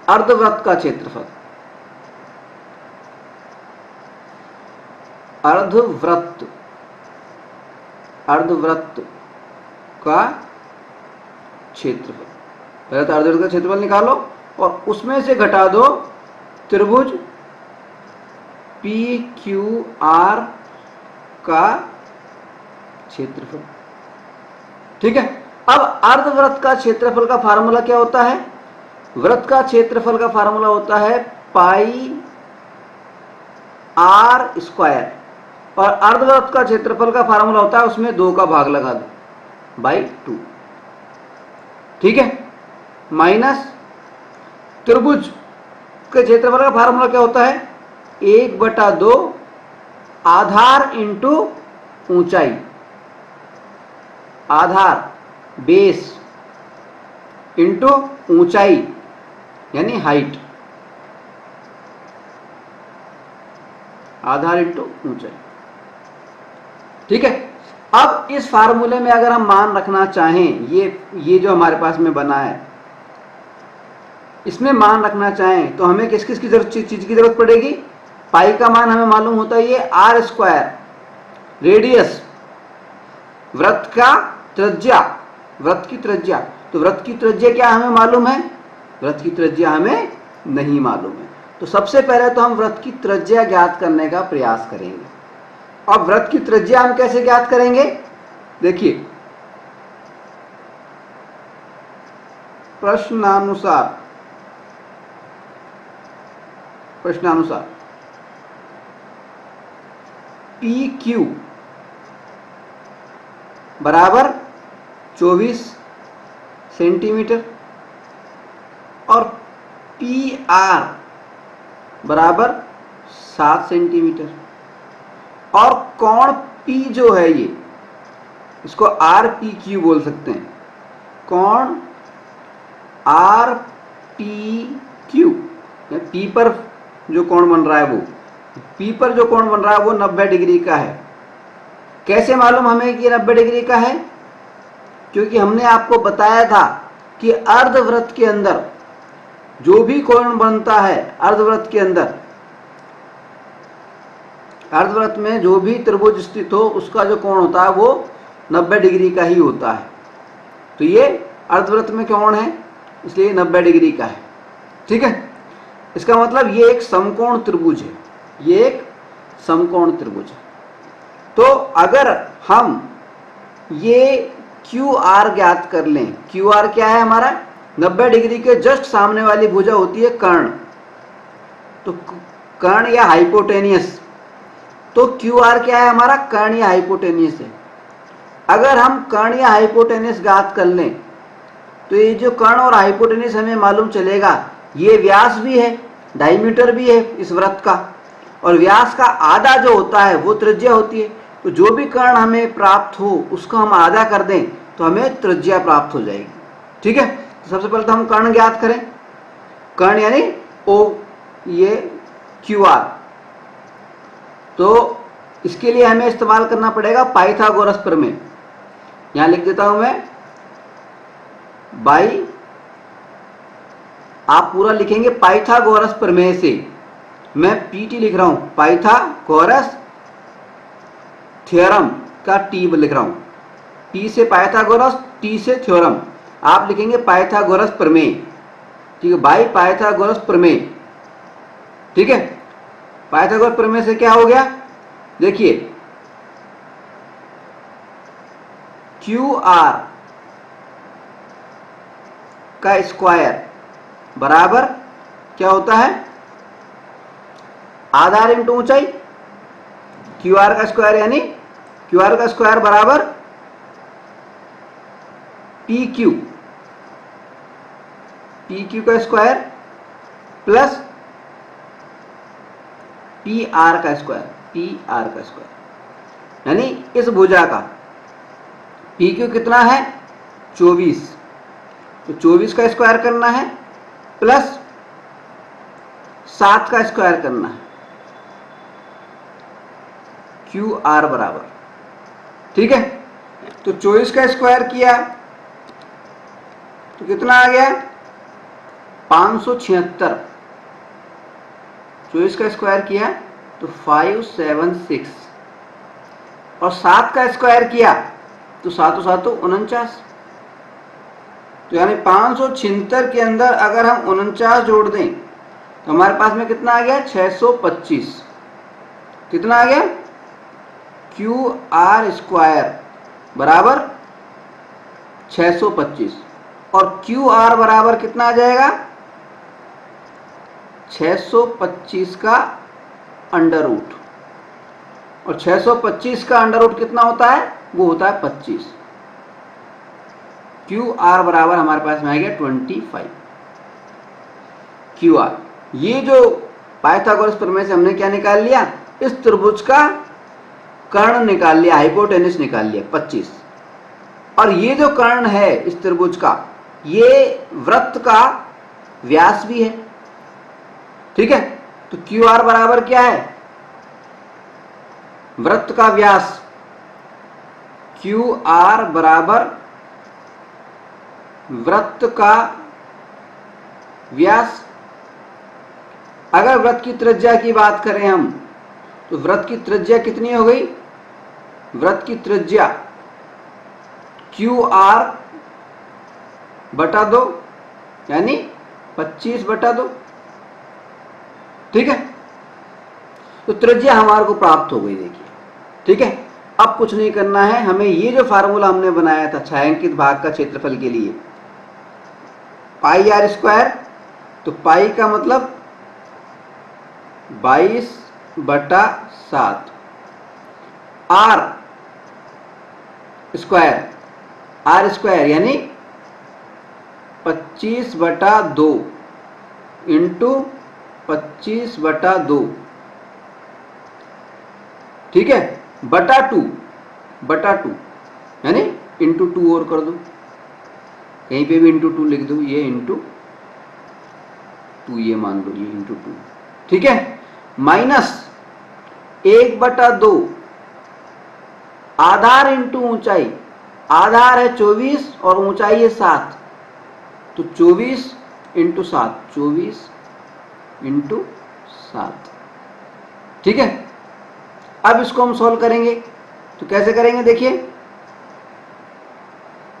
अर्धवृत्त का क्षेत्रफल, अर्धवृत्त का क्षेत्रफल, पहले तो अर्धवृत्त का क्षेत्रफल निकालो और उसमें से घटा दो त्रिभुज पी क्यू आर का क्षेत्रफल। ठीक है, अब अर्धवृत्त का क्षेत्रफल का फार्मूला क्या होता है, वृत्त का क्षेत्रफल का फार्मूला होता है पाई आर स्क्वायर, और अर्धवृत्त का क्षेत्रफल का फार्मूला होता है उसमें 2 का भाग लगा दो बाई 2। ठीक है, माइनस त्रिभुज के क्षेत्रफल का फार्मूला क्या होता है, 1/2 आधार इंटू ऊंचाई, आधार बेस इंटू ऊंचाई यानी हाइट, आधार इंटू ऊंचाई। ठीक है, अब इस फार्मूले में अगर हम मान रखना चाहें, ये जो हमारे पास में बना है इसमें मान रखना चाहें तो हमें किस किस की चीज की जरूरत पड़ेगी, पाई का मान हमें मालूम होता है ये आर स्क्वायर, रेडियस वृत्त का त्रिज्या, वृत्त की त्रिज्या, तो वृत्त की त्रिज्या क्या हमें मालूम है, वृत्त की त्रिज्या हमें नहीं मालूम है। तो सबसे पहले तो हम वृत्त की त्रिज्या ज्ञात करने का प्रयास करेंगे। अब वृत्त की त्रिज्या हम कैसे ज्ञात करेंगे, देखिए प्रश्नानुसार पी क्यू बराबर 24 सेंटीमीटर और पी आर बराबर 7 सेंटीमीटर, और कोण P जो है ये, इसको आर पी क्यू बोल सकते हैं, कोण आर पी क्यू, पी पर जो कोण बन रहा है वो, P पर जो कोण बन रहा है वो 90 डिग्री का है। कैसे मालूम हमें कि ये 90 डिग्री का है, क्योंकि हमने आपको बताया था कि अर्धवृत्त के अंदर जो भी कोण बनता है, अर्धवृत्त के अंदर, अर्धवृत्त में जो भी त्रिभुज स्थित हो उसका जो कोण होता है वो 90 डिग्री का ही होता है। तो ये अर्धवृत्त में कोण है इसलिए 90 डिग्री का है। ठीक है, इसका मतलब ये एक समकोण त्रिभुज है, ये एक समकोण त्रिभुज है। तो अगर हम ये क्यू आर ज्ञात कर लें, क्यू आर क्या है हमारा, 90 डिग्री के जस्ट सामने वाली भुजा होती है कर्ण, तो कर्ण या हाइपोटेनियस तो क्यू आर क्या है हमारा, कर्ण या हाइपोटेनियस है। अगर हम कर्ण या हाइपोटेनियस ज्ञात कर लें तो ये जो कर्ण और हाइपोटेनियस हमें मालूम चलेगा, ये व्यास भी है, डायमीटर भी है इस वृत्त का, और व्यास का आधा जो होता है वो त्रिज्या होती है। तो जो भी कर्ण हमें प्राप्त हो उसको हम आधा कर दें तो हमें त्रिज्या प्राप्त हो जाएगी। ठीक है, तो सबसे पहले तो हम कर्ण ज्ञात करें। कर्ण यानी ओ, ये क्यू आर। तो इसके लिए हमें इस्तेमाल करना पड़ेगा पाइथागोरस प्रमेय। यहां लिख देता हूं मैं, बाई, आप पूरा लिखेंगे पाइथागोरस प्रमेय से। मैं पीटी लिख रहा हूं, पाइथागोरस थ्योरम का टी लिख रहा हूं। पी से पाइथागोरस, टी से थ्योरम, आप लिखेंगे पाइथागोरस प्रमेय। ठीक है, बाई पाइथागोरस प्रमेय। ठीक है, पाइथागोरस प्रमेय से क्या हो गया, देखिए क्यू आर का स्क्वायर बराबर क्या होता है, आधार इंटू ऊंचाई। क्यू आर का स्क्वायर यानी क्यू आर का स्क्वायर बराबर पी क्यू, पी क्यू का स्क्वायर प्लस पी आर का स्क्वायर, पी आर का स्क्वायर। यानी इस भुजा का पी क्यू कितना है 24, तो 24 का स्क्वायर करना है प्लस 7 का स्क्वायर करना है, क्यू आर बराबर। ठीक है, तो 24 का स्क्वायर किया तो कितना आ गया 576। 24 का स्क्वायर किया तो 576, और 7 का स्क्वायर किया तो 7 7 49। तो यानी 576 के अंदर अगर हम 49 जोड़ दें तो हमारे पास में कितना आ गया 625। कितना आ गया, क्यू आर स्क्वायर बराबर 625, और क्यू आर बराबर कितना आ जाएगा 625 का अंडर रूट, और 625 का अंडर रूट कितना होता है, वो होता है 25। क्यू आर बराबर हमारे पास में आ गया 25 क्यू आर। ये जो पाइथागोरस प्रमेय से हमने क्या निकाल लिया, इस त्रिभुज का कर्ण निकाल लिया, हाइपोटेनिस निकाल लिया 25। और ये जो कर्ण है इस त्रिभुज का, ये वृत्त का व्यास भी है। ठीक है, तो क्यू आर बराबर क्या है, वृत्त का व्यास, क्यू आर बराबर वृत्त का व्यास। अगर वृत्त की त्रिज्या की बात करें हम, तो वृत्त की त्रिज्या कितनी हो गई, वृत्त की त्रिज्या क्यू आर बटा 2 यानी 25 बटा 2। ठीक है, तो त्रिज्या हमारे को प्राप्त हो गई। देखिए, ठीक है, अब कुछ नहीं करना है हमें। ये जो फार्मूला हमने बनाया था छायांकित भाग का क्षेत्रफल के लिए, पाई आर स्क्वायर, तो पाई का मतलब 22 बटा 7, आर स्क्वायर, आर स्क्वायर यानी 25 बटा 2 इंटू 25 बटा 2। ठीक है, बटा 2, बटा 2 यानी इंटू 2 और कर दो, कहीं पे भी इंटू 2 लिख दो, ये इंटू 2, ये मान लो ये इंटू 2। ठीक है, माइनस 1 बटा 2, आधार इंटू ऊंचाई, आधार है 24 और ऊंचाई है 7, तो 24 इंटू 7, 24 इंटू 7। ठीक है, अब इसको हम सॉल्व करेंगे, तो कैसे करेंगे, देखिए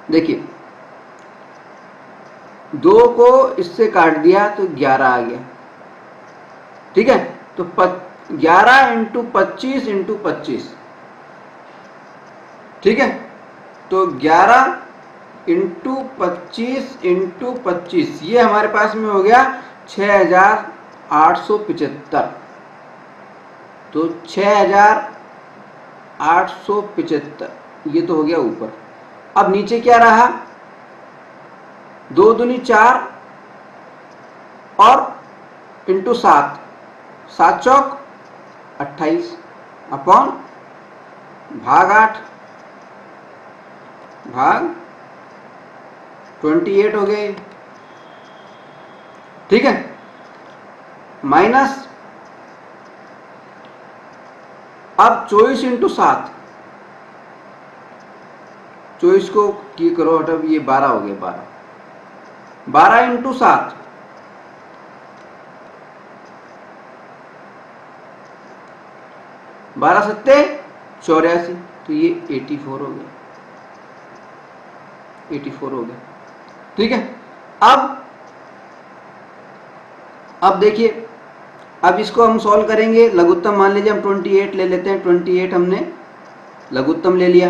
देखिए 2 को इससे काट दिया तो 11 आ गया। ठीक है, तो 11 इंटू 25 इंटू 25। ठीक है, तो 11 इंटू 25 इंटू 25, ये हमारे पास में हो गया 6875। तो 6875, ये तो हो गया ऊपर। अब नीचे क्या रहा, 2 दूनी 4 और इंटू 7, 7 चौक 28 अपॉन भाग 8 भाग 28 हो गए। ठीक है, माइनस अब 24 इंटू 7, 24 को की करो हटो, ये 12 हो गए, 12 इंटू 7, 12 सत्ते 84, तो ये 84 हो गया, 84 हो गया। ठीक है, अब देखिए, अब इसको हम सॉल्व करेंगे। लघुत्तम मान लीजिए हम 28 ले लेते हैं, 28 हमने लघुत्तम ले लिया,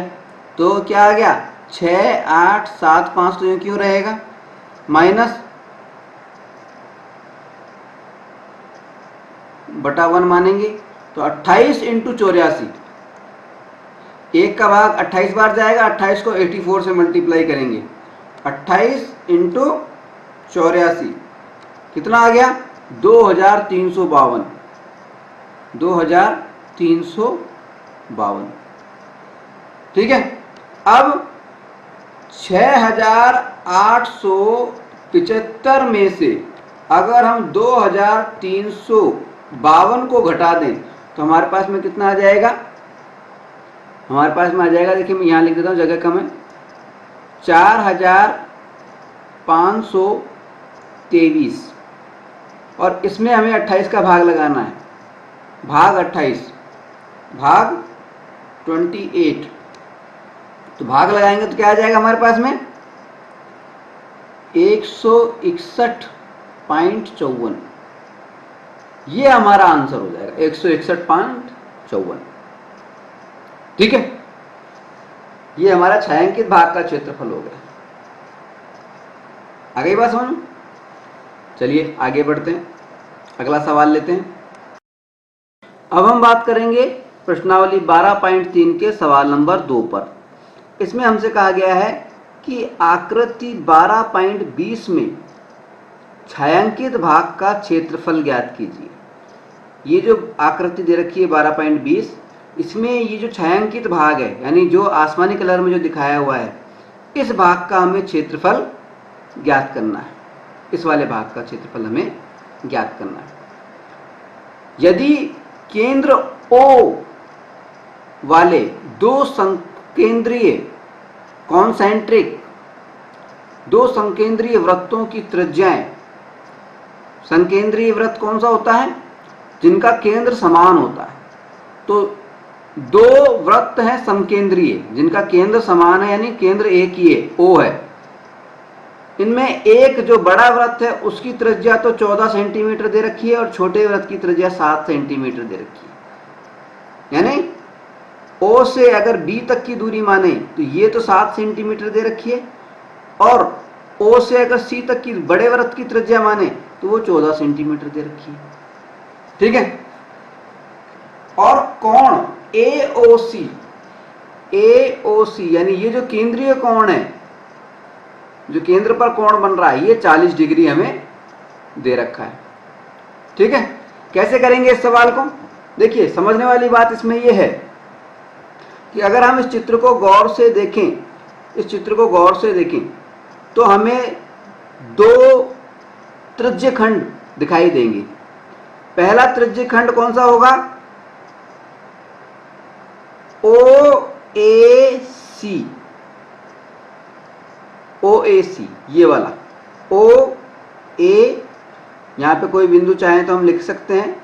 तो क्या आ गया 6 8 7 5, तो ये क्यों रहेगा, माइनस बटा 1 मानेंगे, तो 28 इंटू 84, 1 का भाग 28 बार जाएगा, 28 को 84 से मल्टीप्लाई करेंगे, 28 इंटू 84 कितना आ गया, 2352, 2352। ठीक है, अब 6875 में से अगर हम 2352 को घटा दें तो हमारे पास में कितना आ जाएगा, हमारे पास में आ जाएगा, देखिए मैं यहाँ लिख देता हूँ, जगह कम है, 4523, और इसमें हमें 28 का भाग लगाना है, भाग 28 भाग 28, तो भाग लगाएंगे तो क्या आ जाएगा हमारे पास में 161.54, ये हमारा आंसर हो जाएगा 161.54। ठीक है, ये हमारा छायांकित भाग का क्षेत्रफल हो गया। आ गई बात समझ में? चलिए आगे बढ़ते हैं, अगला सवाल लेते हैं। अब हम बात करेंगे प्रश्नावली 12.3 के सवाल नंबर 2 पर। इसमें हमसे कहा गया है कि आकृति 12.20 में छायांकित भाग का क्षेत्रफल ज्ञात कीजिए। ये जो आकृति दे रखी है 12.20, इसमें ये जो छायांकित भाग है, यानी जो आसमानी कलर में जो दिखाया हुआ है, इस भाग का हमें क्षेत्रफल ज्ञात करना है, इस वाले भाग का क्षेत्रफल हमें ज्ञात करना है। यदि केंद्र O वाले दो संकेंद्रीय कॉन्सेंट्रिक, दो संकेंद्रीय वृत्तों की त्रिज्याएं, संकेंद्रीय वृत्त कौन सा होता है, जिनका केंद्र समान होता है, तो दो वृत्त हैं संकेंद्रीय जिनका केंद्र समान है, यानी केंद्र एक ही है, O है। इनमें एक जो बड़ा वृत्त है उसकी त्रिज्या तो 14 सेंटीमीटर दे रखी है और छोटे वृत्त की त्रिज्या 7 सेंटीमीटर दे रखी है, यानी O से अगर B तक की दूरी माने तो ये तो 7 सेंटीमीटर दे रखी है, और O से अगर C तक की बड़े वृत्त की त्रिज्या माने तो वो 14 सेंटीमीटर दे रखी है। ठीक है, और कोण AOC यानी ये जो केंद्रीय कोण है, जो केंद्र पर कोण बन रहा है, ये 40 डिग्री हमें दे रखा है। ठीक है, कैसे करेंगे इस सवाल को? देखिए, समझने वाली बात इसमें यह है कि अगर हम इस चित्र को गौर से देखें, इस चित्र को गौर से देखें तो हमें दो त्रिज्यखंड दिखाई देंगे। पहला त्रिज्यखंड कौन सा होगा, OAC, ये वाला OA, यहाँ पे कोई बिंदु चाहे तो हम लिख सकते हैं,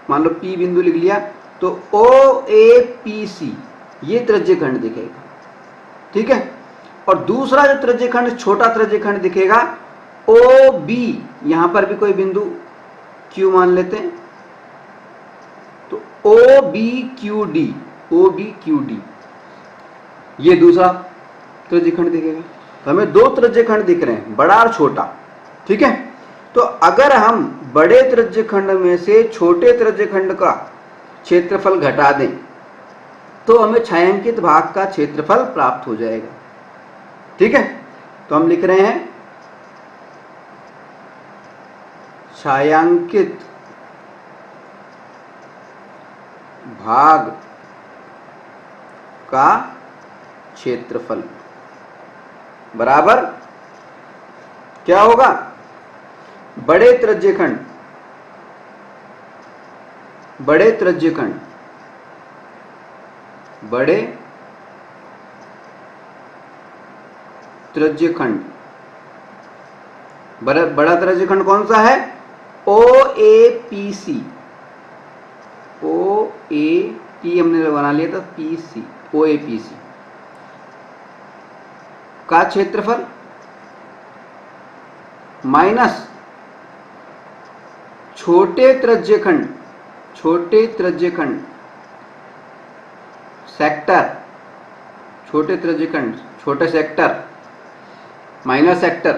मान लो P बिंदु लिख लिया, तो OAPC ये त्रिज्यखंड दिखेगा। ठीक है, और दूसरा जो त्रिज्यखंड, छोटा त्रिज्यखंड दिखेगा OB, यहां पर भी कोई बिंदु Q मान लेते हैं, तो OBQD, ये दूसरा त्रिज्यखंड दिखेगा। तो हमें दो त्रिज्यखंड दिख रहे हैं, बड़ा और छोटा। ठीक है, तो अगर हम बड़े त्रिज्यखंड में से छोटे त्रिज्यखंड का क्षेत्रफल घटा दें तो हमें छायांकित भाग का क्षेत्रफल प्राप्त हो जाएगा। ठीक है, तो हम लिख रहे हैं छायांकित भाग का क्षेत्रफल बराबर क्या होगा? बड़े त्रिज्यखंड बड़े त्रिज्यखंड बड़ा त्रिज्यखंड कौन सा है? OAPC हमने बना लिया था, PC OAPC का क्षेत्रफल माइनस छोटे त्रिज्यखंड सेक्टर छोटे सेक्टर माइनस सेक्टर।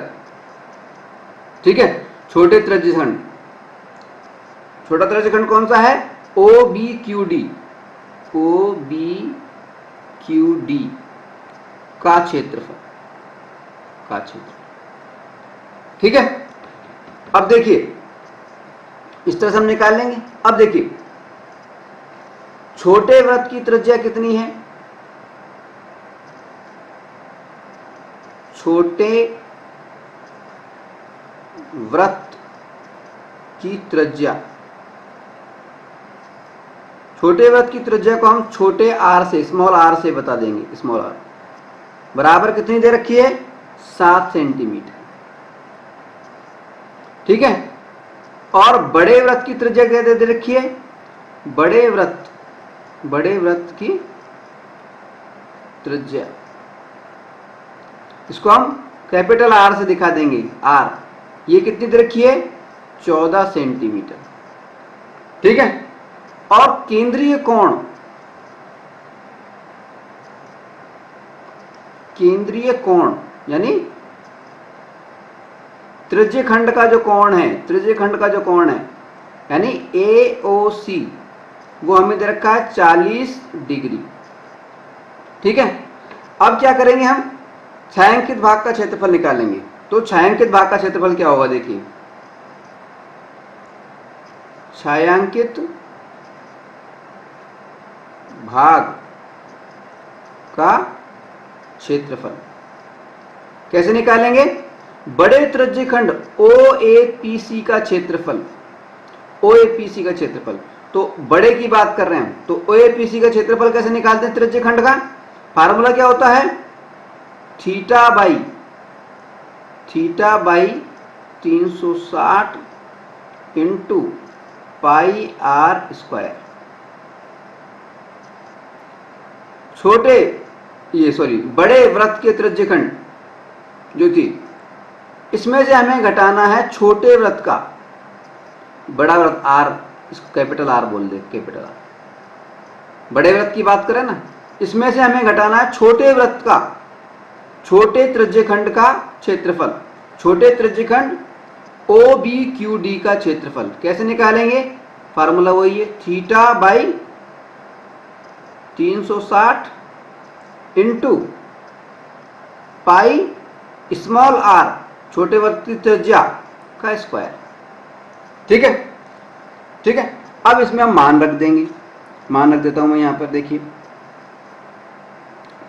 ठीक है, छोटे त्रिज्यखंड छोटा त्रिज्यखंड कौन सा है? OBQD का क्षेत्रफल ठीक है। अब देखिए इस तरह से हम निकाल लेंगे। अब देखिए छोटे वृत्त की त्रिज्या कितनी है? छोटे वृत्त की त्रिज्या को हम छोटे r से स्मॉल r से बता देंगे। स्मॉल r बराबर कितनी दे रखी है? 7 सेंटीमीटर। ठीक है, और बड़े वृत्त की त्रिज्या क्या दे रखी है? बड़े वृत्त की त्रिज्या इसको हम कैपिटल R से दिखा देंगे। R ये कितनी दे रखी है? 14 सेंटीमीटर। ठीक है, और केंद्रीय कोण यानी त्रिज्यखंड का जो कोण है यानी AOC वो हमें दे रखा है 40 डिग्री। ठीक है, अब क्या करेंगे? हम छायांकित भाग का क्षेत्रफल निकालेंगे। तो छायांकित भाग का क्षेत्रफल क्या होगा? देखिए छायांकित भाग का क्षेत्रफल कैसे निकालेंगे? बड़े त्रिज्यखंड OAPC का क्षेत्रफल तो बड़े की बात कर रहे हैं, तो OAPC का क्षेत्रफल कैसे निकालते हैं? त्रिज्यखंड का फार्मूला क्या होता है? Theta by 360 into pi r square. बड़े वृत्त के त्रिज्यखंड जो थी इसमें से हमें घटाना है छोटे वृत्त का बड़ा वृत्त R, इसको कैपिटल R बोल दे, कैपिटल R। बड़े वृत्त की बात करें ना, इसमें से हमें घटाना है छोटे वृत्त का छोटे त्रिज्यखंड का क्षेत्रफल, छोटे त्रिज्यखंड OBQD का क्षेत्रफल। कैसे निकालेंगे? फार्मूला वही है, theta by 360 into pi small r छोटे वृत्त की त्रिज्या का स्क्वायर। ठीक है, अब इसमें हम मान रख देंगे। मान रख देता हूं मैं यहां पर। देखिए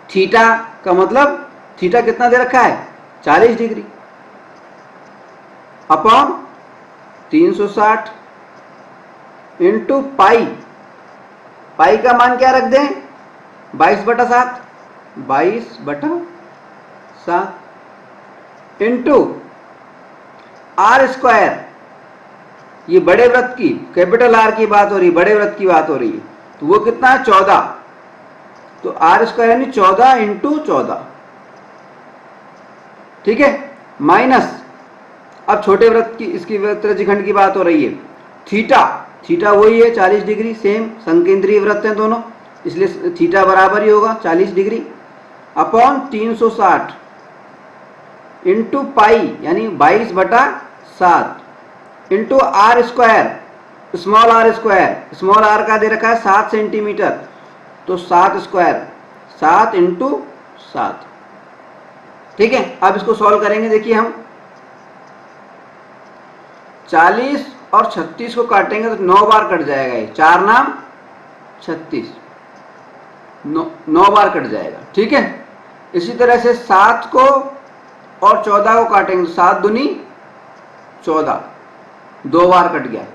थीटा का मतलब, थीटा कितना दे रखा है? 40 डिग्री अपॉन 360 इंटू पाई का मान क्या रख दें? 22/7 इंटू r स्क्वायर। ये बड़े वृत्त की कैपिटल R की बात हो रही है, बड़े वृत्त की बात हो रही है, तो वो कितना है? 14। तो r स्क्वायर यानी 14 इंटू 14। ठीक है, माइनस अब छोटे वृत्त की इसकी त्रिज्यखंड की बात हो रही है, थीटा वही है 40 डिग्री, सेम संकेंद्रीय वृत्त हैं दोनों, इसलिए थीटा बराबर ही होगा 40 डिग्री अपॉन 360 इंटू पाई यानी 22/7 into R square, small R का दे रखा है 7 सेंटीमीटर, तो 7 स्क्वायर, 7 इंटू 7। ठीक है, अब इसको सॉल्व करेंगे। देखिए हम 40 और 36 को काटेंगे तो 9 बार कट जाएगा, ये 4 नाम 36, 9 बार कट जाएगा। ठीक है, इसी तरह से 7 को और 14 को काटेंगे तो 7 दूनी 14, 2 बार कट गया।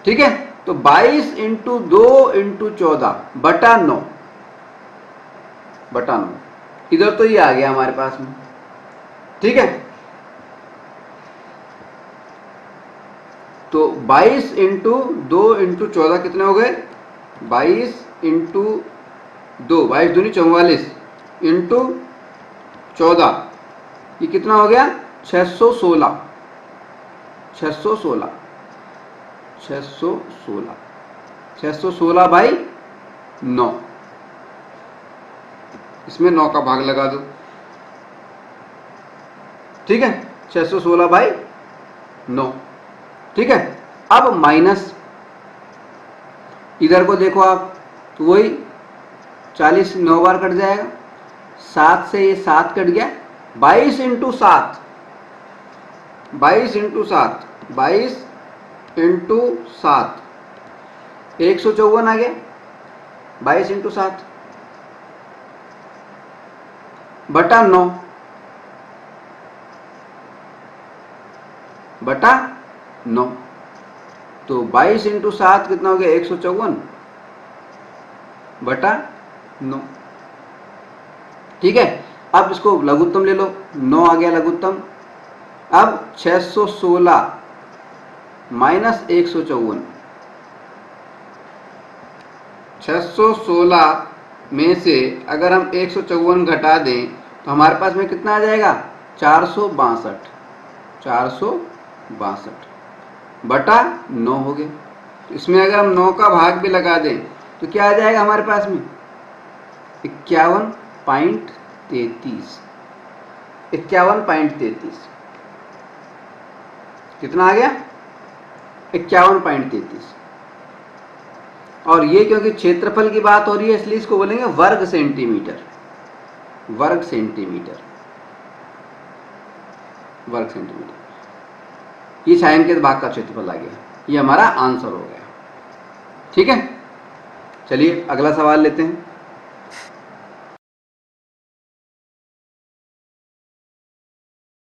ठीक है, तो 22 इंटू 2 इंटू 14 बटा 9, इधर तो ये आ गया हमारे पास में। ठीक है, तो 22 इंटू 2 इंटू 14 कितने हो गए? 22 इंटू 2, 22 दूनी 44 इंटू 14, ये कितना हो गया? 616, 616, 616, 616 बाई 9, इसमें 9 का भाग लगा दो। ठीक है, 616 बाई 9। ठीक है, अब माइनस, इधर को देखो आप, तो वही 40 9 बार कट जाएगा, 7 से ये 7 कट गया, 22 इंटू 7, 22 इंटू 7, 22 इंटू 7, 154 आ गया, 22 इंटू 7 बटा 9, बटा 9, तो 22 इंटू 7 कितना हो गया? 154 बटा 9। ठीक है, अब इसको लघुत्तम ले लो, 9 आ गया लघुत्तम। अब 616 माइनस 154, 616 में से अगर हम 154 घटा दें तो हमारे पास में कितना आ जाएगा? 462, 462 बटा 9 हो गए। तो इसमें अगर हम 9 का भाग भी लगा दें तो क्या आ जाएगा हमारे पास में? 51.33, 51.33, कितना आ गया? 51.33। और ये क्योंकि क्षेत्रफल की बात हो रही है इसलिए इसको बोलेंगे वर्ग सेंटीमीटर, वर्ग सेंटीमीटर, वर्ग सेंटीमीटर। ये छायांकित भाग का क्षेत्रफल आ गया, ये हमारा आंसर हो गया। ठीक है, चलिए अगला सवाल लेते हैं।